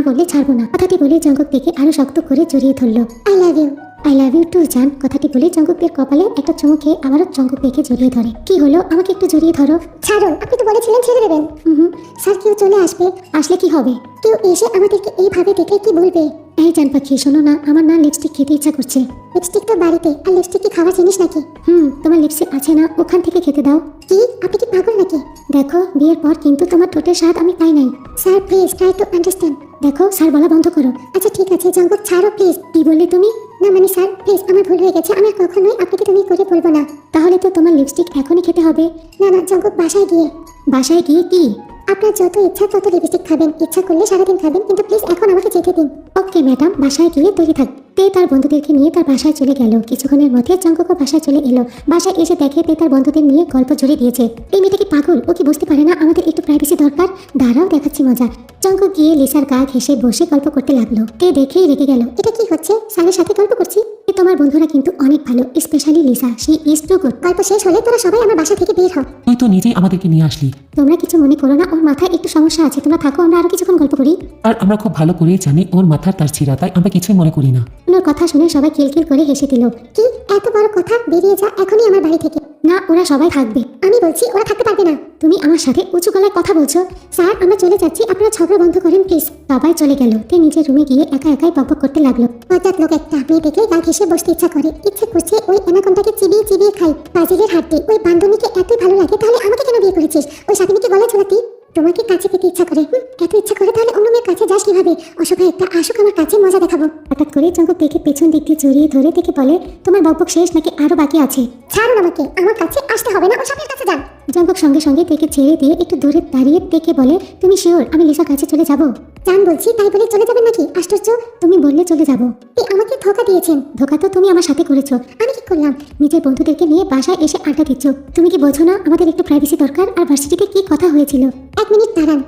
বললে ছাড়বো না। কথাটি বলে জঙ্কুক তেকে আরো শক্ত করে জড়িয়ে ধরলো। I love you. I love you too জান। কথাটি বলে জঙ্কুকের কপালে একটা চুমু খেয়ে আবারও জঙ্কুক দেখে জড়িয়ে ধরে। কি হলো? আমাকে একটু জড়িয়ে ধরো। ছাড়ো, আপনি তো বলেছিলেন ছেড়ে দেবেন। স্যার কেউ চলে আসবে। আসলে কি হবে? কেউ এসে আমাদেরকে এইভাবে দেখে কি বলবে? এই জান পাখি, শোনো না, আমার না লিপস্টিক খেতে ইচ্ছা করছে। লিপস্টিক তো বাড়িতে, আর লিপস্টিক কি খাওয়ার জিনিস নাকি? তোমার লিপস্টিক আছে না, ওখান থেকে খেতে দাও। কি, আপনি কি পাগল নাকি? দেখো, বিয়ের পর কিন্তু তোমার ঠোঁটের স্বাদ আমি পাই নাই। Sir please try to understand. দেখো, স্যার বলা বন্ধ করো। আচ্ছা ঠিক আছে জঙ্কুক, ছাড়ো প্লিজ। কি বললে তুমি? না মানে স্যার প্লিজ, আমার ভুল হয়ে গেছে, আমি আর কখনোই আপনাকে তুমি করে বলবো না। তাহলে তো তোমার লিপস্টিক এখনই খেতে হবে। না না জঙ্কুক, বাসায় গিয়ে। বাসায় গিয়ে কি? আপনার যত ইচ্ছা তত লিপস্টিক খাবেন, ইচ্ছা করলে সারাদিন খাবেন, কিন্তু প্লিজ এখন আমাকে যেতে দিন। ওকে ম্যাডাম, বাসায় গিয়ে তৈরি থাক। তে তার বন্ধুদেরকে নিয়ে তার বাসায় চলে গেল। কিছুক্ষণের মধ্যে জঙ্কুকও বাসায় চলে এলো। বাসায় এসে দেখে তে তার বন্ধুদের নিয়ে গল্প জুড়ে দিয়েছে। এই মেয়েটা কি পাগল? ও কি বুঝতে পারে না আমাদের একটু প্রাইভেসি দরকার? দাঁড়াও, দেখাচ্ছি মজা। জঙ্কুক গিয়ে লিসার গা ঘেঁষে বসে গল্প করতে লাগলো। তে দেখেই রেগে গেল। এটা কি হচ্ছে? স্যারের সাথে গল্প করছি? তোমার বন্ধুরা কিন্তু অনেক ভালো, specially Lisa, she is too good. গল্প শেষ হলে তোরা সবাই আমার বাসা থেকে বের হও। তুই তো নিজেই আমাদেরকে নিয়ে আসলি। তোমরা কিছু মনে করো না, ওর মাথায় একটু সমস্যা আছে। তোমরা থাকো, আমরা আরো কিছুক্ষণ গল্প করি। আর আমরা খুব ভালো করেই জানি ওর মাথার তার ছিঁড়া, তাই আমরা কিছুই মনে করি না। ওর কথা শুনে সবাই কিলকিল করে হেসে দিল। কি এত বড় কথা? বেরিয়ে যা এখনই আমার বাড়ি থেকে। না, ওরা সবাই থাকবে। আমি বলছি ওরা থাকতে পারবে না। তুমি আমার সাথে উঁচু গলায় কথা বলছো। স্যার আমরা চলে যাচ্ছি, আপনারা ঝগড়া বন্ধ করেন প্লিজ। সবাই চলে গেল। তে নিজের রুমে গিয়ে একা একাই বকবক করতে লাগলো। অজাত লোক একটা, মেয়ে দেখলে গা ঘেঁষে বসতে ইচ্ছা করে। ইচ্ছে করছে ওই অ্যানাকোন্ডাকে চিবিয়ে চিবিয়ে খাই। ব্রাজিলের হাড্ডি। ওই বান্ধবীকে এতই ভালো লাগে, তাহলে আমাকে কেন বিয়ে করেছিস? ওই সাথীকে গলায় ঝোলাতি। তোমাকে কাছে পেতে ইচ্ছা করে এত ইচ্ছা করে তাহলে অন্য মেয়ের কাছে যাস কিভাবে? অসহায় একটা আসুক আমার কাছে, মজা দেখাবো। হঠাৎ করে জঙ্কুক তেকে পেছন দিক দিয়ে জড়িয়ে ধরে তেকে বলে, তোমার বকবক শেষ নাকি আরো বাকি আছে? ছাড়ুন আমাকে, আমার কাছে আসতে হবে না, ওসবের কাছে যান। জঙ্কুক সঙ্গে সঙ্গে তেকে ছেড়ে দিয়ে একটু দূরে দাঁড়িয়ে তেকে বলে, তুমি শিওর আমি লিসার কাছে চলে যাব? জান বলছি, তাই বলে চলে যাবেন নাকি? আশ্চর্য, তুমি বললে চলে যাব। আমাকে ধোকা দিয়েছেন। ধোকা তো তুমি আমার সাথে করেছো। আমি কি করলাম? নিজের বন্ধুদেরকে নিয়ে বাসায় এসে আড্ডা দিচ্ছ। তুমি কি বোঝো না আমাদের একটু প্রাইভেসি দরকার? আর ভার্সিটিতে কি কথা হয়েছিল? 1 মিনিট দাঁড়ান,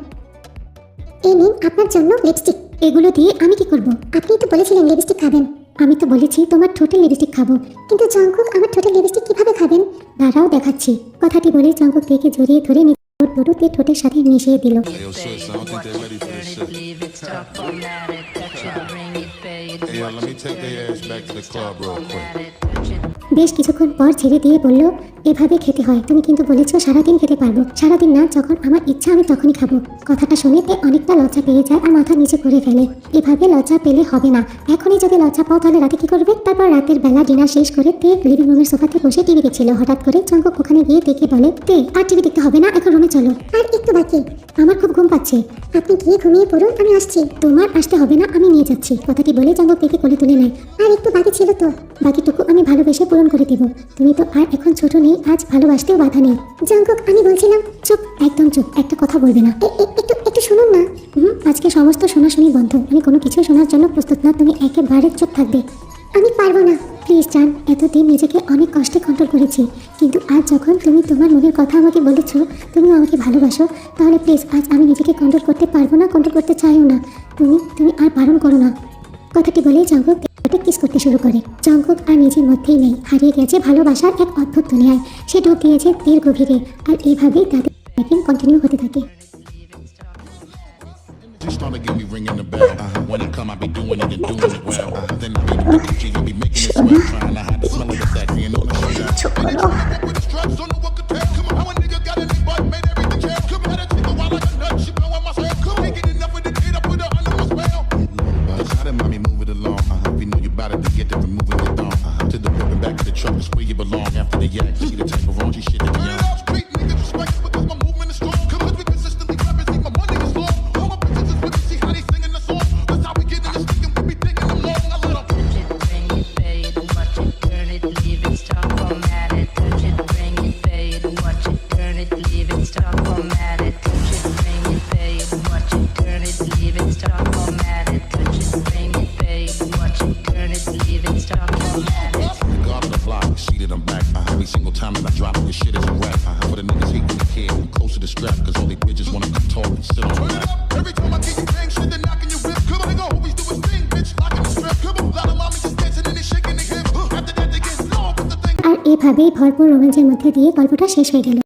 এই নিন আপনার জন্য লিপস্টিক। এগুলো দিয়ে আমি কি করব? আপনি তো বলেছিলেন লিপস্টিক খাবেন। আমি তো বলেছি তোমার ঠোঁটে লিপস্টিক খাবো। কিন্তু জঙ্কুক আমার ঠোঁটে লিপস্টিক কিভাবে খাবেন? দাঁড়াও দেখাচ্ছি। কথাটি বলে জঙ্কুক থেকে জড়িয়ে ধরে ঠোঁটে ঠোঁটের সাথে মিশিয়ে দিল। Yo, sis, I don't think they're ready for this shit. Hey, yo, let me take their ass back to the club real quick. বেশ কিছুক্ষণ পর ছেড়ে দিয়ে বলল, এভাবে খেতে হয়। তুমি কিন্তু বলেছো সারাদিন খেতে পারবো। সারাদিন না, যখন আমার ইচ্ছা আমি তখনই খাবো। কথাটা শুনে তে অনেকটা লজ্জা পেয়ে যায় আর মাথা নিচে করে ফেলে। এভাবে লজ্জা পেলে হবে না। এখনই যদি লজ্জা পাও তাহলে রাতে কি করবে? তারপর রাতের বেলা ডিনার শেষ করে তে লিভিং রুমের সোফাতে বসে টিভি দেখছিল। হঠাৎ করে জঙ্কুক ওখানে গিয়ে দেখে বলে, তে আর টিভি দেখতে হবে না, এখন রুমে চলো। আর একটু বাকি, আমার খুব ঘুম পাচ্ছে। আপনি গিয়ে ঘুমিয়ে পড়ুন, আমি আসছি। তোমার আসতে হবে না, আমি নিয়ে যাচ্ছি। কথাটি বলে জঙ্কুক থেকে কোলে তুলে নেয়। আর একটু বাকি ছিল তো, বাকিটুকু আমি ভালোবেসে পূরণ করে দেব। তুমি তো আর এখন ছোট নেই, আজ ভালোবাসতেও বাধা নেই। জঙ্কুক, আমি বলছিলাম। চুপ, একদম চুপ, একটা কথা বলবে না। একটু শুনুন না। আজকে সমস্ত শোনাশুনি বন্ধ। আমি কোনো কিছু শোনার জন্য প্রস্তুত না। তুমি একেবারে চুপ থাকবে। আমি পারবো না। প্লিজ জান, এতদিন নিজেকে অনেক কষ্টে কন্ট্রোল করেছি, কিন্তু আজ যখন তুমি তোমার মনের কথা আমাকে বলেছো, তুমি আমাকে ভালোবাসো, তাহলে প্লিজ আজ আমি নিজেকে কন্ট্রোল করতে পারবো না, কন্ট্রোল করতে চাইও না। তুমি আর বারণ করো না। কথাটি বলে জঙ্কুক কিস করতে শুরু করে। জঙ্কুক আর নিজের মধ্যেই নেই, হারিয়ে গেছে ভালোবাসার এক অদ্ভুত দুনিয়ায়। সে ডুব দিয়েছে তীর গভীরে। আর এইভাবেই তাদের কন্টিনিউ হতে থাকে। Just started get me ringing the bell. When it come, I be doing it and doing it well. Then I be the G, you be making it swell. Trying to hide the smell of the fat, you know the shit. With the straps, don't know what to tell. Come on, how a nigga got any butt, made everything jail. Come on, had a chick a while like a nut, she blowing my cell. Come on, ain't get enough of the kid, I put her under my spell. How did mommy move it along? We know you bout it to get to removing the thong. To the whip and back of the truck, is where you belong. After the yak, see the type of raunchy shit that we on. Street niggas respect because my movement is strong. Come on, we consistently rapping, see my money is long. All my bitches is with me, see how they singing the song. That's how we get in the stick and we be digging them long. I let them Touch it, bring it, pay it, watch it, turn it, leave it, stop, format it. Touch it, bring it, pay it, watch it, turn it, leave it, stop, format it. Touch it, bring it, pay it, watch it, turn it, leave it, stop, format it. Touch it, bring it, pay it, watch it, turn it, leave it, stop, format it. God of the block, see that I'm back. Every single time that I drop, this shit is a rap. For the niggas hating the kid, I'm close to the strap, cause all they bitches wanna come talk and sit on my lap. Every time I get you bang shit, they're knocking your whip. Come on, nigga, always do his thing, bitch, locking the strap. Come on, lot of mommies just dancing and they shaking their hips. After that, they get low with the thing. আর এভাবেই ভরপুর রোমাঞ্চের মধ্যে দিয়ে গল্পটা শেষ হয়ে গেল।